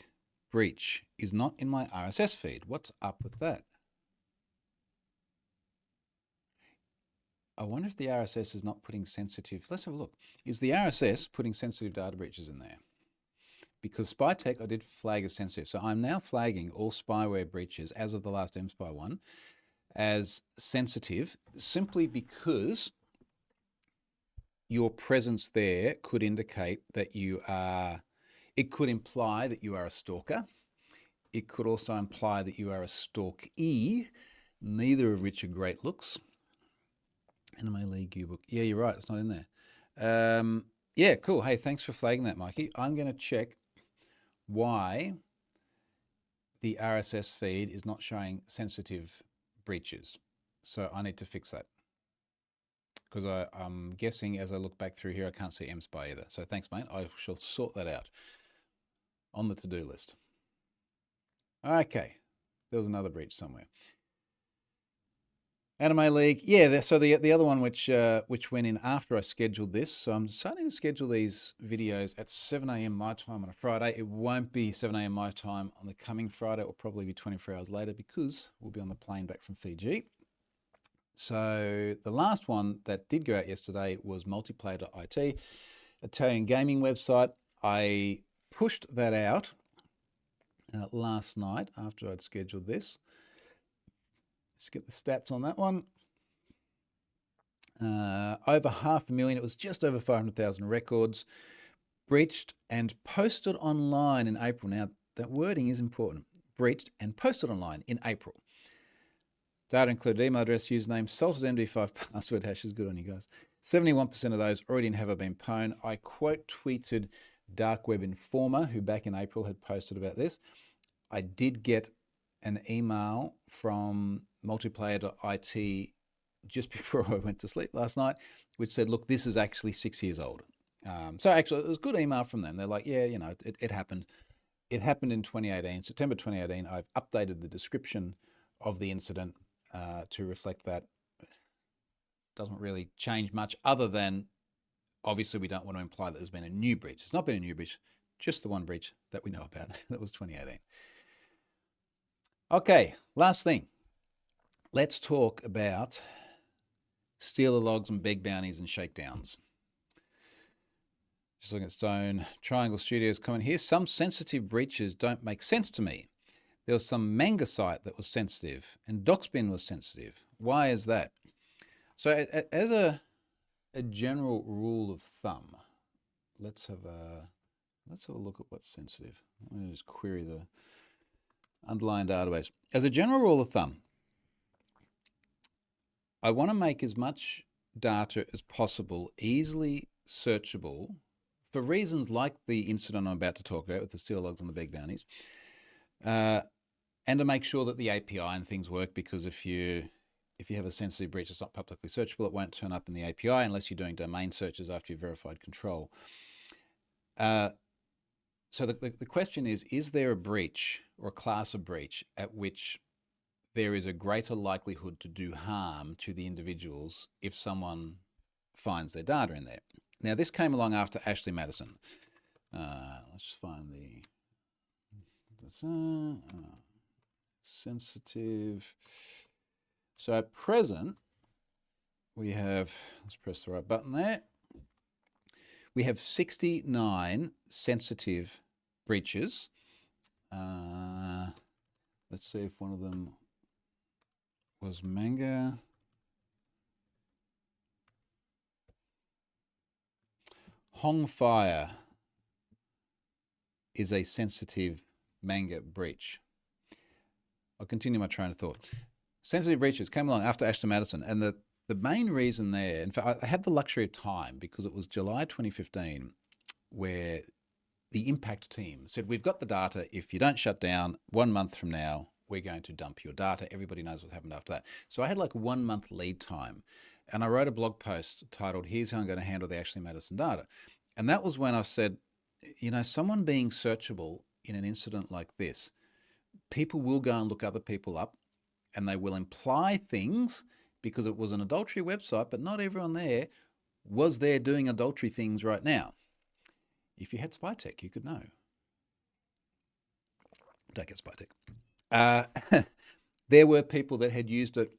breach is not in my RSS feed. What's up with that? I wonder if the RSS is not putting sensitive... Let's have a look. Is the RSS putting sensitive data breaches in there? Because Spytech, I did flag as sensitive. So I'm now flagging all spyware breaches as of the last MSpy one as sensitive, simply because your presence there could indicate that you are... It could imply that you are a stalker. It could also imply that you are a stalkee, neither of which are great looks. Anime League U-book. Yeah, you're right. It's not in there. Yeah, cool. Hey, thanks for flagging that, Mikey. I'm going to check why the RSS feed is not showing sensitive breaches. So I need to fix that. Because I'm guessing as I look back through here, I can't see MSpy either. So thanks, mate. I shall sort that out on the to-do list. Okay, there was another breach somewhere. Anime League, yeah. So the other one which went in after I scheduled this. So I'm starting to schedule these videos at 7 a.m. my time on a Friday. It won't be 7 a.m. my time on the coming Friday. It will probably be 24 hours later because we'll be on the plane back from Fiji. So the last one that did go out yesterday was Multiplayer.it, Italian gaming website. I pushed that out last night after I'd scheduled this. Let's get the stats on that one. Over 500,000, it was just over 500,000 records, breached and posted online in April. Now, that wording is important. Breached and posted online in April. Data included email address, username, salted MD5 password hashes. Good on you guys. 71% of those already have been pwned. I quote tweeted Dark Web Informer, who back in April had posted about this. I did get an email from Multiplayer.it just before I went to sleep last night, which said, look, this is actually 6 years old. So actually, it was a good email from them. They're like, yeah, you know, it happened. It happened in 2018, September 2018. I've updated the description of the incident to reflect that. Doesn't really change much other than, obviously, we don't want to imply that there's been a new breach. It's not been a new breach, just the one breach that we know about. That was 2018. Okay, last thing. Let's talk about stealer logs and beg bounties and shakedowns. Just looking at Stone Triangle Studios comment here. Some sensitive breaches don't make sense to me. There was some manga site that was sensitive and Doxbin was sensitive. Why is that? So as a general rule of thumb, let's have a look at what's sensitive. Let me just query the underlying database. As a general rule of thumb, I want to make as much data as possible easily searchable for reasons like the incident I'm about to talk about with the steel logs and the big bounties, and to make sure that the API and things work, because if you have a sensitive breach that's not publicly searchable, it won't turn up in the API unless you're doing domain searches after you've verified control. So the question is there a breach or a class of breach at which there is a greater likelihood to do harm to the individuals if someone finds their data in there? Now, this came along after Ashley Madison. Let's find the sensitive. So at present, we have, let's press the right button there. We have 69 sensitive breaches. Let's see if one of them was manga. Hong Fire is a sensitive manga breach. I'll continue my train of thought. Sensitive breaches came along after Ashley Madison, and the main reason there, in fact, I had the luxury of time because it was July 2015 where the impact team said, we've got the data. If you don't shut down 1 month from now, we're going to dump your data. Everybody knows what happened after that. So I had like 1 month lead time. And I wrote a blog post titled, Here's How I'm going to handle the Ashley Madison data. And that was when I said, someone being searchable in an incident like this, people will go and look other people up and they will imply things because it was an adultery website, but not everyone there was there doing adultery things right now. If you had SpyTech, you could know. Don't get SpyTech. There were people that had used it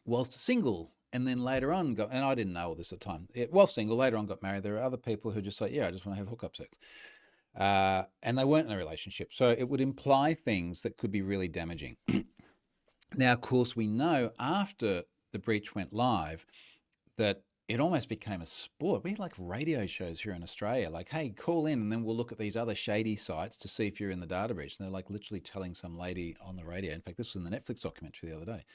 whilst single, and then later on and I didn't know all this at the time, while single, later on got married. There are other people who just say, yeah, I just want to have hookup sex. And they weren't in a relationship. So it would imply things that could be really damaging. Now, of course, we know after the breach went live that it almost became a sport. We had like radio shows here in Australia, like, hey, call in and then we'll look at these other shady sites to see if you're in the data breach. And they're like literally telling some lady on the radio. In fact, this was in the Netflix documentary the other day.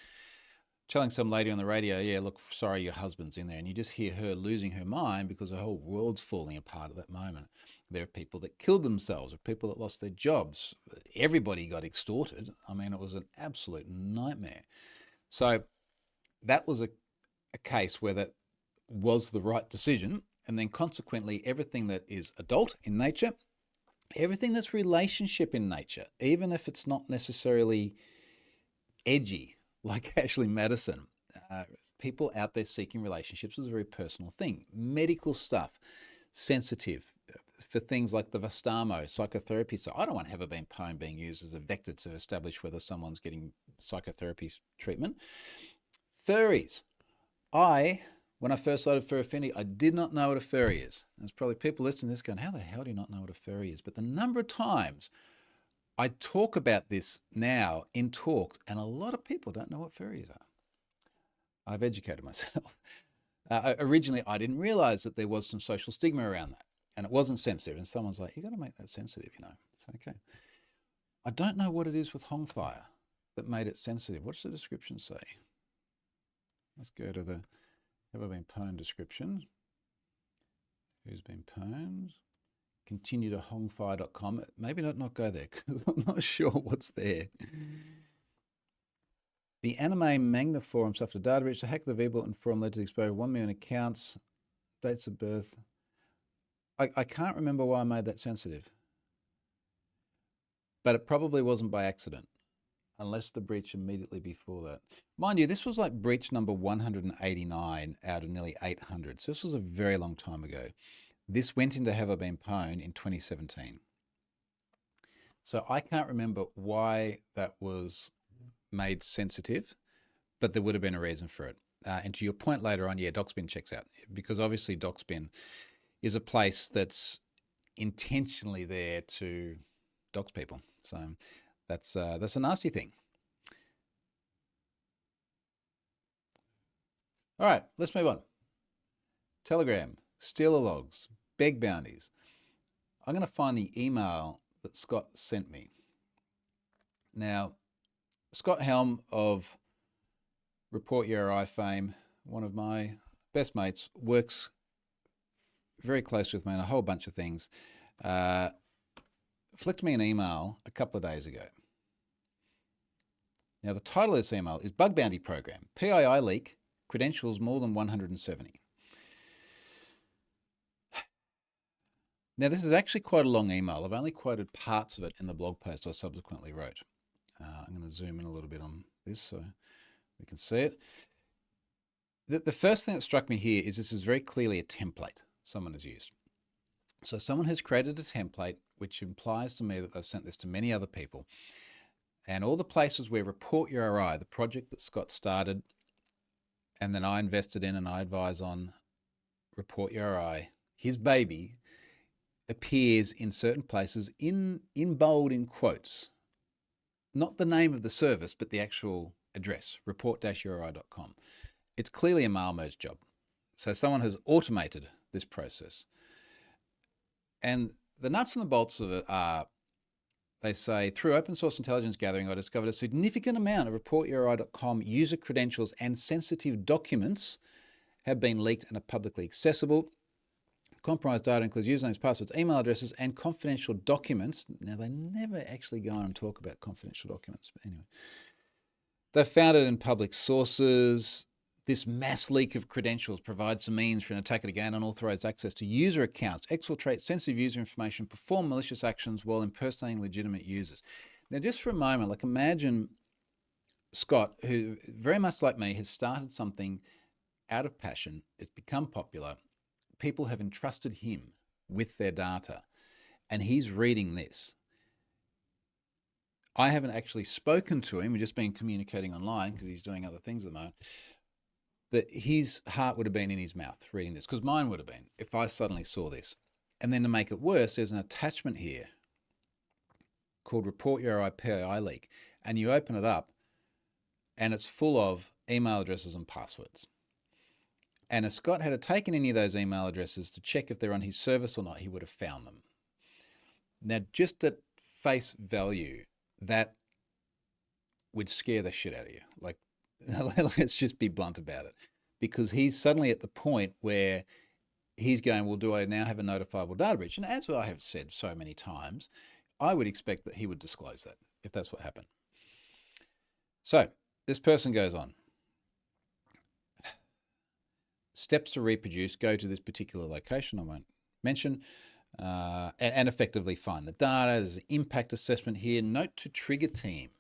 Telling some lady on the radio, yeah, look, sorry, your husband's in there. And you just hear her losing her mind because her whole world's falling apart at that moment. There are people that killed themselves, or people that lost their jobs. Everybody got extorted. I mean, it was an absolute nightmare. So that was a case where that was the right decision. And then consequently, everything that is adult in nature, everything that's relationship in nature, even if it's not necessarily edgy, like Ashley Madison, people out there seeking relationships is a very personal thing. Medical stuff, sensitive for things like the Vastamo psychotherapy. So I don't want Have I Been Pwned being used as a vector to establish whether someone's getting psychotherapy treatment. Furries. When I first started Fur Affinity, I did not know what a furry is. There's probably people listening to this going, how the hell do you not know what a furry is? But the number of times I talk about this now in talks, and a lot of people don't know what furries are. I've educated myself. Originally, I didn't realize that there was some social stigma around that, and it wasn't sensitive. And someone's like, you got to make that sensitive, It's okay. I don't know what it is with Hong Fire that made it sensitive. What's the description say? Let's go to the Have I Been Pwned description. Who's been pwned? Continue to hongfire.com. Maybe not go there because I'm not sure what's there. The anime manga forum suffered a data breach. The hack of the V-Bulletin forum led to the exposure of 1 million accounts, dates of birth. I can't remember why I made that sensitive. But it probably wasn't by accident, unless the breach immediately before that. Mind you, this was like breach number 189 out of nearly 800. So this was a very long time ago. This went into Have I Been Pwned in 2017. So I can't remember why that was made sensitive, but there would have been a reason for it. And to your point later on, yeah, DocSpin checks out, because obviously DocSpin is a place that's intentionally there to dox people. So that's a nasty thing. All right, let's move on. Telegram, stealer logs, beg bounties. I'm going to find the email that Scott sent me. Now, Scott Helm of Report Your RI fame, one of my best mates, works very close with me on a whole bunch of things. Flicked me an email a couple of days ago. Now, the title of this email is Bug Bounty Program, PII leak, credentials more than 170. Now, this is actually quite a long email. I've only quoted parts of it in the blog post I subsequently wrote. I'm going to zoom in a little bit on this so we can see it. The first thing that struck me here is this is very clearly a template someone has used. So someone has created a template, which implies to me that they've sent this to many other people. And all the places where Report Your RI, the project that Scott started and then I invested in and I advise on, Report Your RI, his baby, appears in certain places in bold in quotes. Not the name of the service, but the actual address, report-uri.com. It's clearly a mail merge job. So someone has automated this process. And the nuts and the bolts of it are, they say, through open source intelligence gathering, I discovered a significant amount of report-uri.com user credentials and sensitive documents have been leaked and are publicly accessible. Compromised data includes usernames, passwords, email addresses, and confidential documents. Now, they never actually go on and talk about confidential documents, but anyway. They're found it in public sources. This mass leak of credentials provides a means for an attacker to gain unauthorized access to user accounts, exfiltrate sensitive user information, perform malicious actions while impersonating legitimate users. Now, just for a moment, like imagine Scott, who very much like me has started something out of passion, it's become popular, people have entrusted him with their data, and he's reading this. I haven't actually spoken to him, we've just been communicating online because he's doing other things at the moment. But his heart would have been in his mouth reading this, because mine would have been if I suddenly saw this. And then to make it worse, there's an attachment here called Report Your RI PII leak. And you open it up and it's full of email addresses and passwords. And if Scott had taken any of those email addresses to check if they're on his service or not, he would have found them. Now, just at face value, that would scare the shit out of you. Like, let's just be blunt about it. Because he's suddenly at the point where he's going, well, do I now have a notifiable data breach? And as I have said so many times, I would expect that he would disclose that if that's what happened. So this person goes on. Steps to reproduce, go to this particular location I won't mention, and effectively find the data. There's an impact assessment here. Note to trigger team.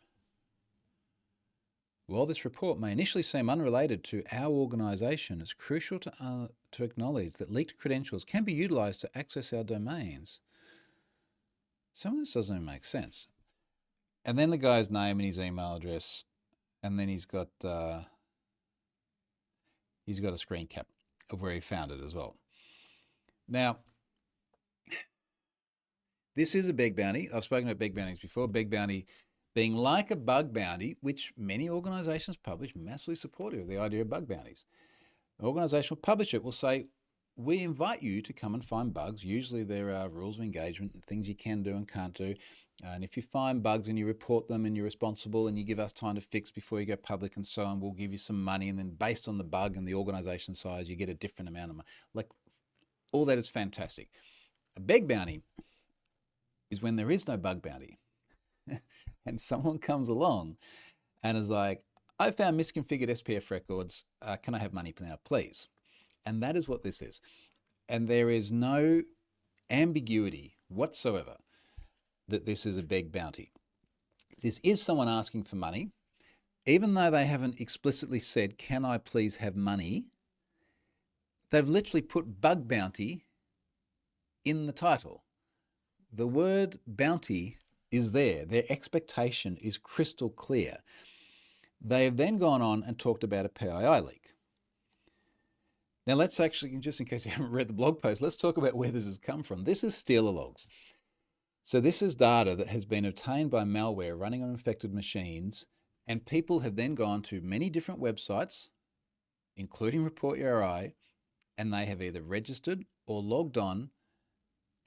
While this report may initially seem unrelated to our organisation, it's crucial to acknowledge that leaked credentials can be utilised to access our domains. Some of this doesn't even make sense. And then the guy's name and his email address, and then he's got a screen cap of where he found it as well. Now, this is a beg bounty. I've spoken about beg bounties before. Beg bounty being like a bug bounty, which many organisations publish, massively supportive of the idea of bug bounties. An organisation will publish it, will say, we invite you to come and find bugs. Usually there are rules of engagement and things you can do and can't do. And if you find bugs and you report them and you're responsible and you give us time to fix before you go public and so on, we'll give you some money. And then based on the bug and the organisation size, you get a different amount of money. Like, all that is fantastic. A beg bounty is when there is no bug bounty. And someone comes along and is like, I found misconfigured SPF records. Can I have money now, please? And that is what this is. And there is no ambiguity whatsoever that this is a beg bounty. This is someone asking for money, even though they haven't explicitly said, can I please have money? They've literally put bug bounty in the title. The word bounty is there. Their expectation is crystal clear. They have then gone on and talked about a PII leak. Now let's actually, just in case you haven't read the blog post, let's talk about where this has come from. This is stealer logs. So this is data that has been obtained by malware running on infected machines, and people have then gone to many different websites, including Report Your RI, and they have either registered or logged on,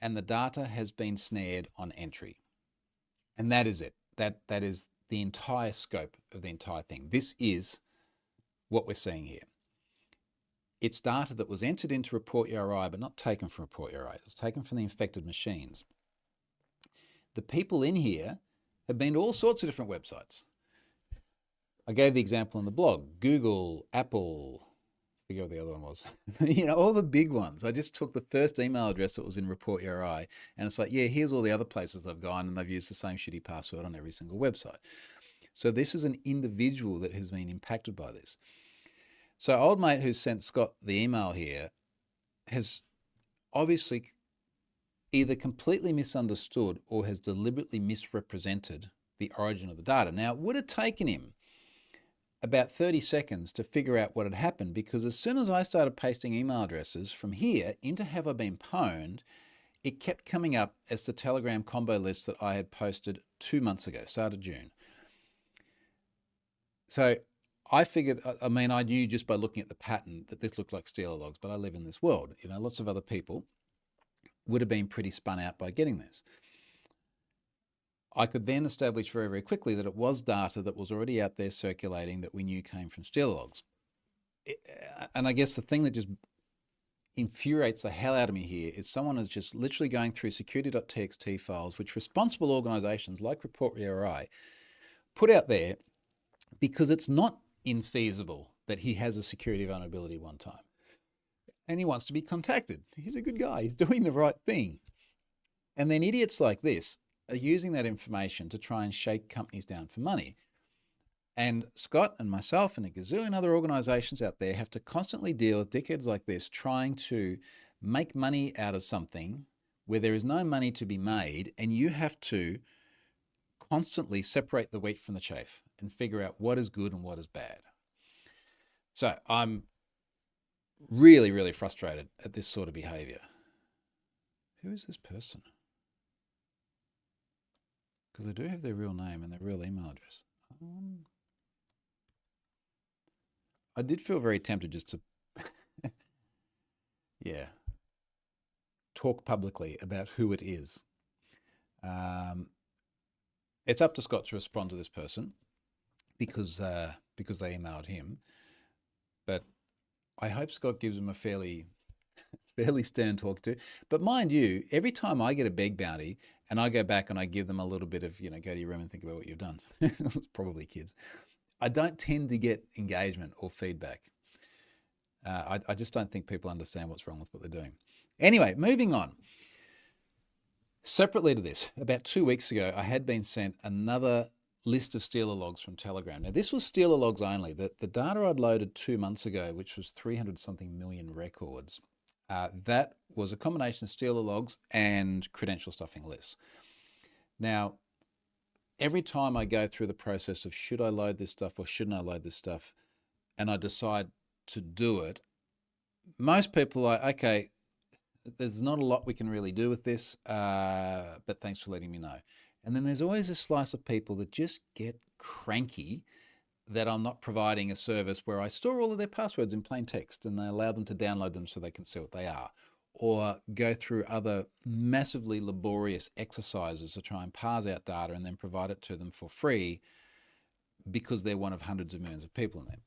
and the data has been snared on entry. And that is it. That is the entire scope of the entire thing. This is what we're seeing here. It's data that was entered into Report URI, but not taken from Report URI. It was taken from the infected machines. The people in here have been to all sorts of different websites. I gave the example on the blog, Google, Apple, I forget what the other one was. All the big ones. I just took the first email address that was in Report URI, and it's like, yeah, here's all the other places they've gone, and they've used the same shitty password on every single website. So this is an individual that has been impacted by this. So old mate who sent Scott the email here has obviously either completely misunderstood or has deliberately misrepresented the origin of the data. Now, it would have taken him about 30 seconds to figure out what had happened, because as soon as I started pasting email addresses from here into Have I Been Pwned, it kept coming up as the Telegram combo list that I had posted 2 months ago, start of June. So I figured, I knew just by looking at the pattern that this looked like stealer logs, but I live in this world. Lots of other people would have been pretty spun out by getting this. I could then establish very, very quickly that it was data that was already out there circulating that we knew came from stealer logs. And I guess the thing that just infuriates the hell out of me here is someone is just literally going through security.txt files, which responsible organizations like Report URI put out there, because it's not infeasible that he has a security vulnerability one time. And he wants to be contacted. He's a good guy. He's doing the right thing. And then idiots like this are using that information to try and shake companies down for money. And Scott and myself and a gazillion other organizations out there have to constantly deal with dickheads like this trying to make money out of something where there is no money to be made, and you have to constantly separate the wheat from the chaff and figure out what is good and what is bad. So I'm really, really frustrated at this sort of behavior. Who is this person? Because they do have their real name and their real email address. I did feel very tempted just to, talk publicly about who it is. It's up to Scott to respond to this person because they emailed him. But I hope Scott gives him a fairly stern talk to. But mind you, every time I get a beg bounty and I go back and I give them a little bit of, go to your room and think about what you've done. It's probably kids. I don't tend to get engagement or feedback. I just don't think people understand what's wrong with what they're doing. Anyway, moving on. Separately to this, about 2 weeks ago, I had been sent another list of stealer logs from Telegram. Now, this was stealer logs only. The data I'd loaded 2 months ago, which was 300-something million records, that was a combination of stealer logs and credential stuffing lists. Now, every time I go through the process of should I load this stuff or shouldn't I load this stuff, and I decide to do it, most people are like, okay, there's not a lot we can really do with this, but thanks for letting me know. And then there's always a slice of people that just get cranky that I'm not providing a service where I store all of their passwords in plain text and they allow them to download them so they can see what they are, or go through other massively laborious exercises to try and parse out data and then provide it to them for free because they're one of hundreds of millions of people in there.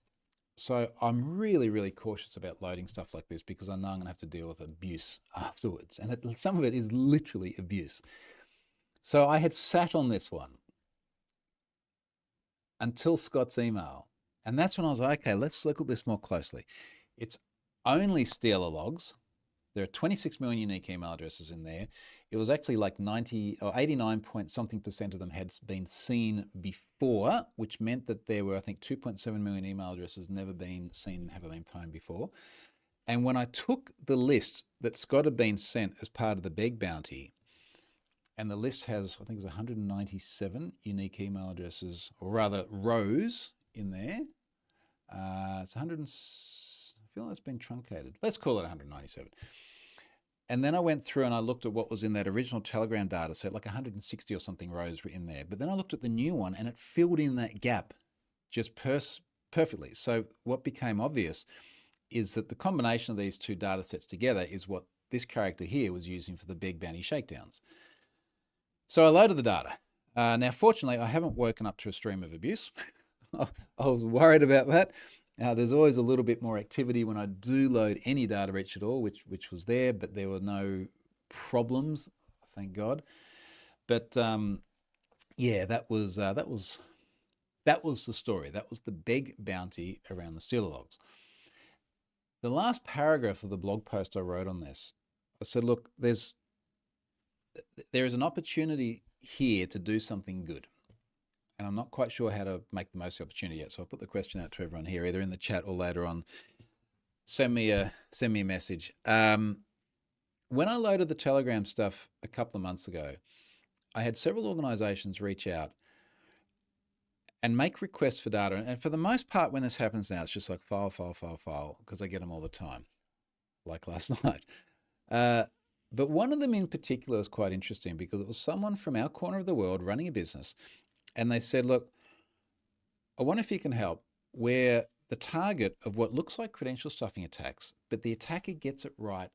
So I'm really, really cautious about loading stuff like this because I know I'm going to have to deal with abuse afterwards. And some of it is literally abuse. So I had sat on this one until Scott's email. And that's when I was like, okay, let's look at this more closely. It's only stealer logs. There are 26 million unique email addresses in there. It was actually like 90 or 89 point something % of them had been seen before, which meant that there were, I think, 2.7 million email addresses never been seen and haven't been pwned before. And when I took the list that Scott had been sent as part of the beg bounty, and the list has, I think it's 197 unique email addresses, or rather rows in there. It's 100, I feel like it's been truncated. Let's call it 197. And then I went through and I looked at what was in that original Telegram data set, like 160 or something rows were in there. But then I looked at the new one and it filled in that gap just perfectly. So what became obvious is that the combination of these two data sets together is what this character here was using for the big bounty shakedowns. So I loaded the data. Now, fortunately, I haven't woken up to a stream of abuse. I was worried about that. There's always a little bit more activity when I do load any data breach at all, which was there, but there were no problems, thank God. But yeah, that was the story. That was the big bounty around the Stealer logs. The last paragraph of the blog post I wrote on this, I said, look, there is an opportunity here to do something good. And I'm not quite sure how to make the most of the opportunity yet. So I'll put the question out to everyone here, either in the chat or later on. Send me a message. When I loaded the Telegram stuff a couple of months ago, I had several organizations reach out and make requests for data. And for the most part, when this happens now, it's just like file, because I get them all the time, like last night. But one of them in particular was quite interesting because it was someone from our corner of the world running a business. And they said, look, I wonder if you can help. We're the target of what looks like credential stuffing attacks, but the attacker gets it right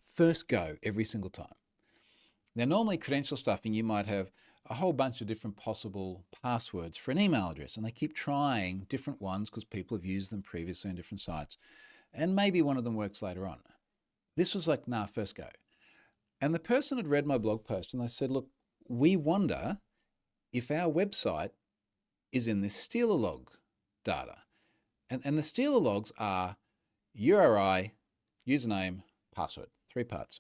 first go every single time. Now, normally credential stuffing, you might have a whole bunch of different possible passwords for an email address, and they keep trying different ones because people have used them previously on different sites. And maybe one of them works later on. This was like, nah, first go. And the person had read my blog post and they said, look, we wonder if our website is in this Stealer log data. And the Stealer logs are URI, username, password, 3 parts.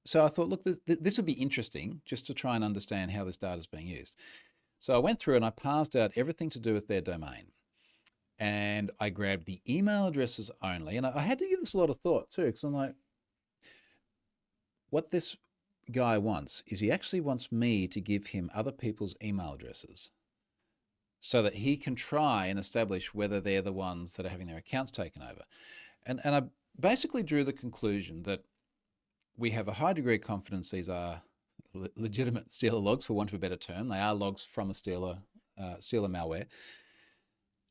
So I thought, look, this would be interesting just to try and understand how this data is being used. So I went through and I parsed out everything to do with their domain. And I grabbed the email addresses only. And I had to give this a lot of thought too, because I'm like, what this guy wants is he actually wants me to give him other people's email addresses so that he can try and establish whether they're the ones that are having their accounts taken over. And I basically drew the conclusion that we have a high degree of confidence these are legitimate Stealer logs, for want of a better term. They are logs from a Stealer malware.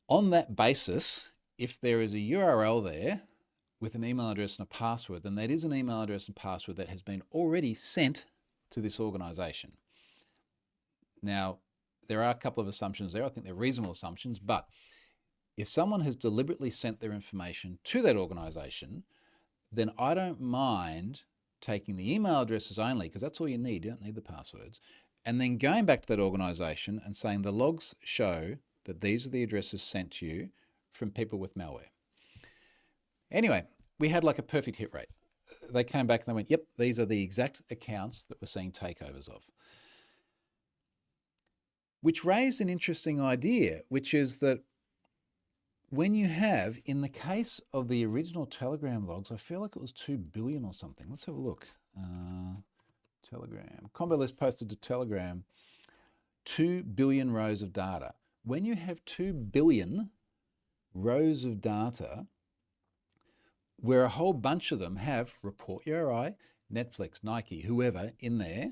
On that basis, if there is a URL there with an email address and a password, then that is an email address and password that has been already sent to this organization. Now, there are a couple of assumptions there. I think they're reasonable assumptions, but if someone has deliberately sent their information to that organization, then I don't mind taking the email addresses only, because that's all you need. You don't need the passwords. And then going back to that organization and saying the logs show that these are the addresses sent to you from people with malware. Anyway, we had like a perfect hit rate. They came back and they went, yep, these are the exact accounts that we're seeing takeovers of. Which raised an interesting idea, which is that when you have, in the case of the original Telegram logs, I feel like it was 2 billion or something. Let's have a look. Telegram. Combo List posted to Telegram 2 billion rows of data. When you have 2 billion rows of data, where a whole bunch of them have Report URI, Netflix, Nike, whoever in there,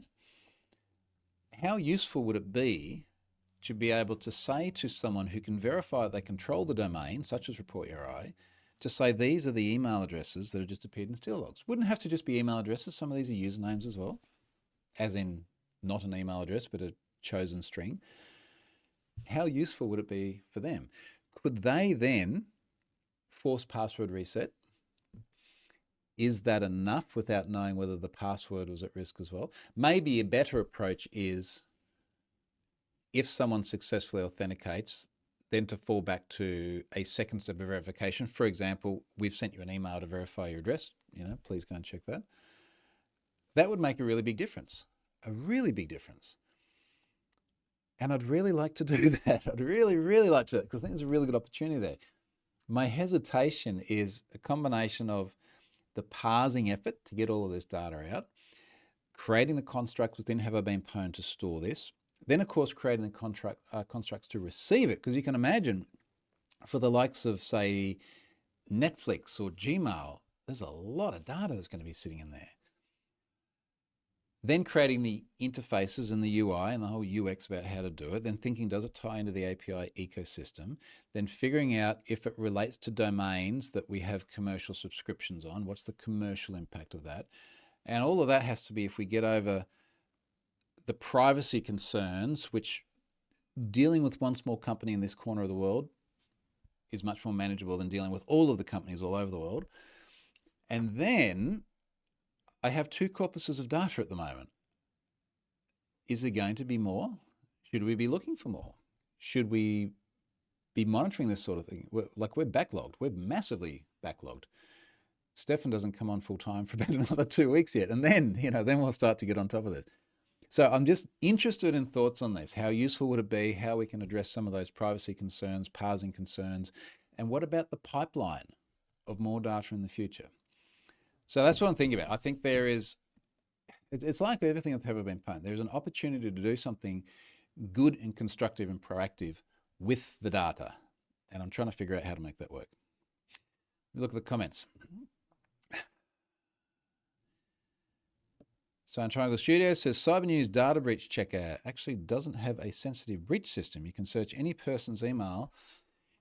how useful would it be to be able to say to someone who can verify that they control the domain, such as Report URI, to say these are the email addresses that have just appeared in Stealer logs? Wouldn't have to just be email addresses. Some of these are usernames as well, as in not an email address, but a chosen string. How useful would it be for them? Could they then force password reset? Is that enough without knowing whether the password was at risk as well? Maybe a better approach is, if someone successfully authenticates, then to fall back to a second step of verification. For example, we've sent you an email to verify your address. Please go and check that. That would make a really big difference, a really big difference. And I'd really like to do that. I'd really, really like to, because I think there's a really good opportunity there. My hesitation is a combination of the parsing effort to get all of this data out, creating the constructs within Have I Been Pwned to store this, then of course creating the constructs to receive it, because you can imagine for the likes of, say, Netflix or Gmail, there's a lot of data that's going to be sitting in there. Then creating the interfaces and the UI and the whole UX about how to do it, then thinking, does it tie into the API ecosystem? Then figuring out if it relates to domains that we have commercial subscriptions on, what's the commercial impact of that? And all of that has to be, if we get over the privacy concerns, which dealing with one small company in this corner of the world is much more manageable than dealing with all of the companies all over the world. And then I have 2 corpuses of data at the moment. Is there going to be more? Should we be looking for more? Should we be monitoring this sort of thing? We're backlogged. We're massively backlogged. Stefan doesn't come on full time for about another 2 weeks yet. And then, then we'll start to get on top of this. So I'm just interested in thoughts on this. How useful would it be? How we can address some of those privacy concerns, parsing concerns, and what about the pipeline of more data in the future? So that's what I'm thinking about. I think it's like everything that's ever been pwned. There's an opportunity to do something good and constructive and proactive with the data. And I'm trying to figure out how to make that work. Look at the comments. So Triangle Studio says, Cyber News Data Breach Checker actually doesn't have a sensitive breach system. You can search any person's email.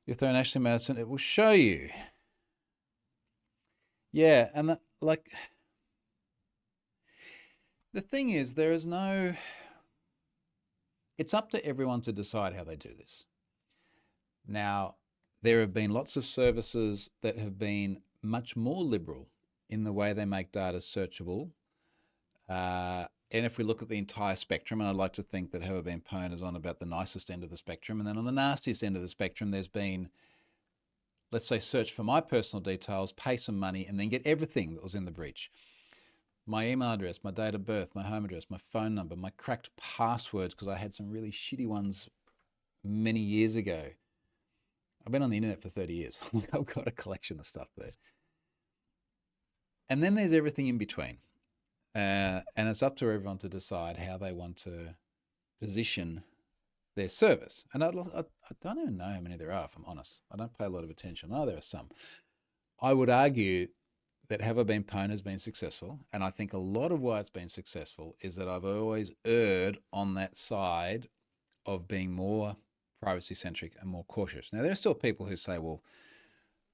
If they're an Ashley Madison, it will show you. Yeah, and the thing is, it's up to everyone to decide how they do this. Now, there have been lots of services that have been much more liberal in the way they make data searchable. And if we look at the entire spectrum, and I'd like to think that Have I Been Pwned is on about the nicest end of the spectrum, and then on the nastiest end of the spectrum, there's been, let's say, search for my personal details, pay some money, and then get everything that was in the breach. My email address, my date of birth, my home address, my phone number, my cracked passwords, because I had some really shitty ones many years ago. I've been on the internet for 30 years. I've got a collection of stuff there. And then there's everything in between. And it's up to everyone to decide how they want to position their service. And I don't even know how many there are, if I'm honest. I don't pay a lot of attention. I know there are some. I would argue that Have I Been Pwned has been successful. And I think a lot of why it's been successful is that I've always erred on that side of being more privacy-centric and more cautious. Now, there are still people who say, well,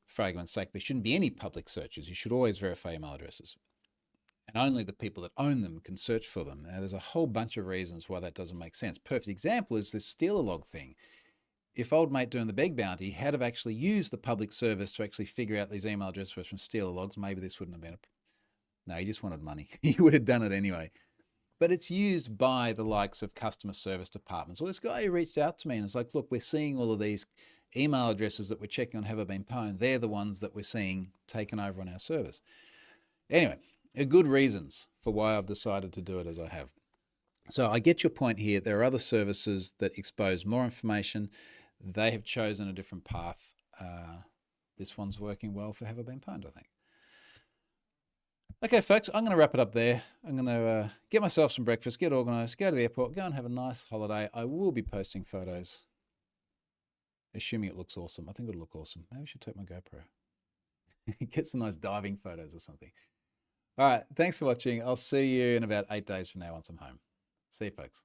for argument's sake, there shouldn't be any public searches. You should always verify email addresses. And only the people that own them can search for them. Now, there's a whole bunch of reasons why that doesn't make sense. Perfect example is this steal a log thing. If old mate doing the beg bounty had have actually used the public service to actually figure out these email addresses from steal a logs, maybe this wouldn't have been no, he just wanted money. He would have done it anyway. But it's used by the likes of customer service departments. Well, this guy who reached out to me and was like, look, we're seeing all of these email addresses that we're checking on Have I Been Pwned. They're the ones that we're seeing taken over on our service. Anyway, good reasons for why I've decided to do it as I have. So I get your point here. There are other services that expose more information. They have chosen a different path. This one's working well for Have I Been Pwned, I think. Okay, folks, I'm going to wrap it up there. I'm going to get myself some breakfast, get organised, go to the airport, go and have a nice holiday. I will be posting photos, assuming it looks awesome. I think it'll look awesome. Maybe I should take my GoPro. Get some nice diving photos or something. All right, thanks for watching. I'll see you in about 8 days from now once I'm home. See you, folks.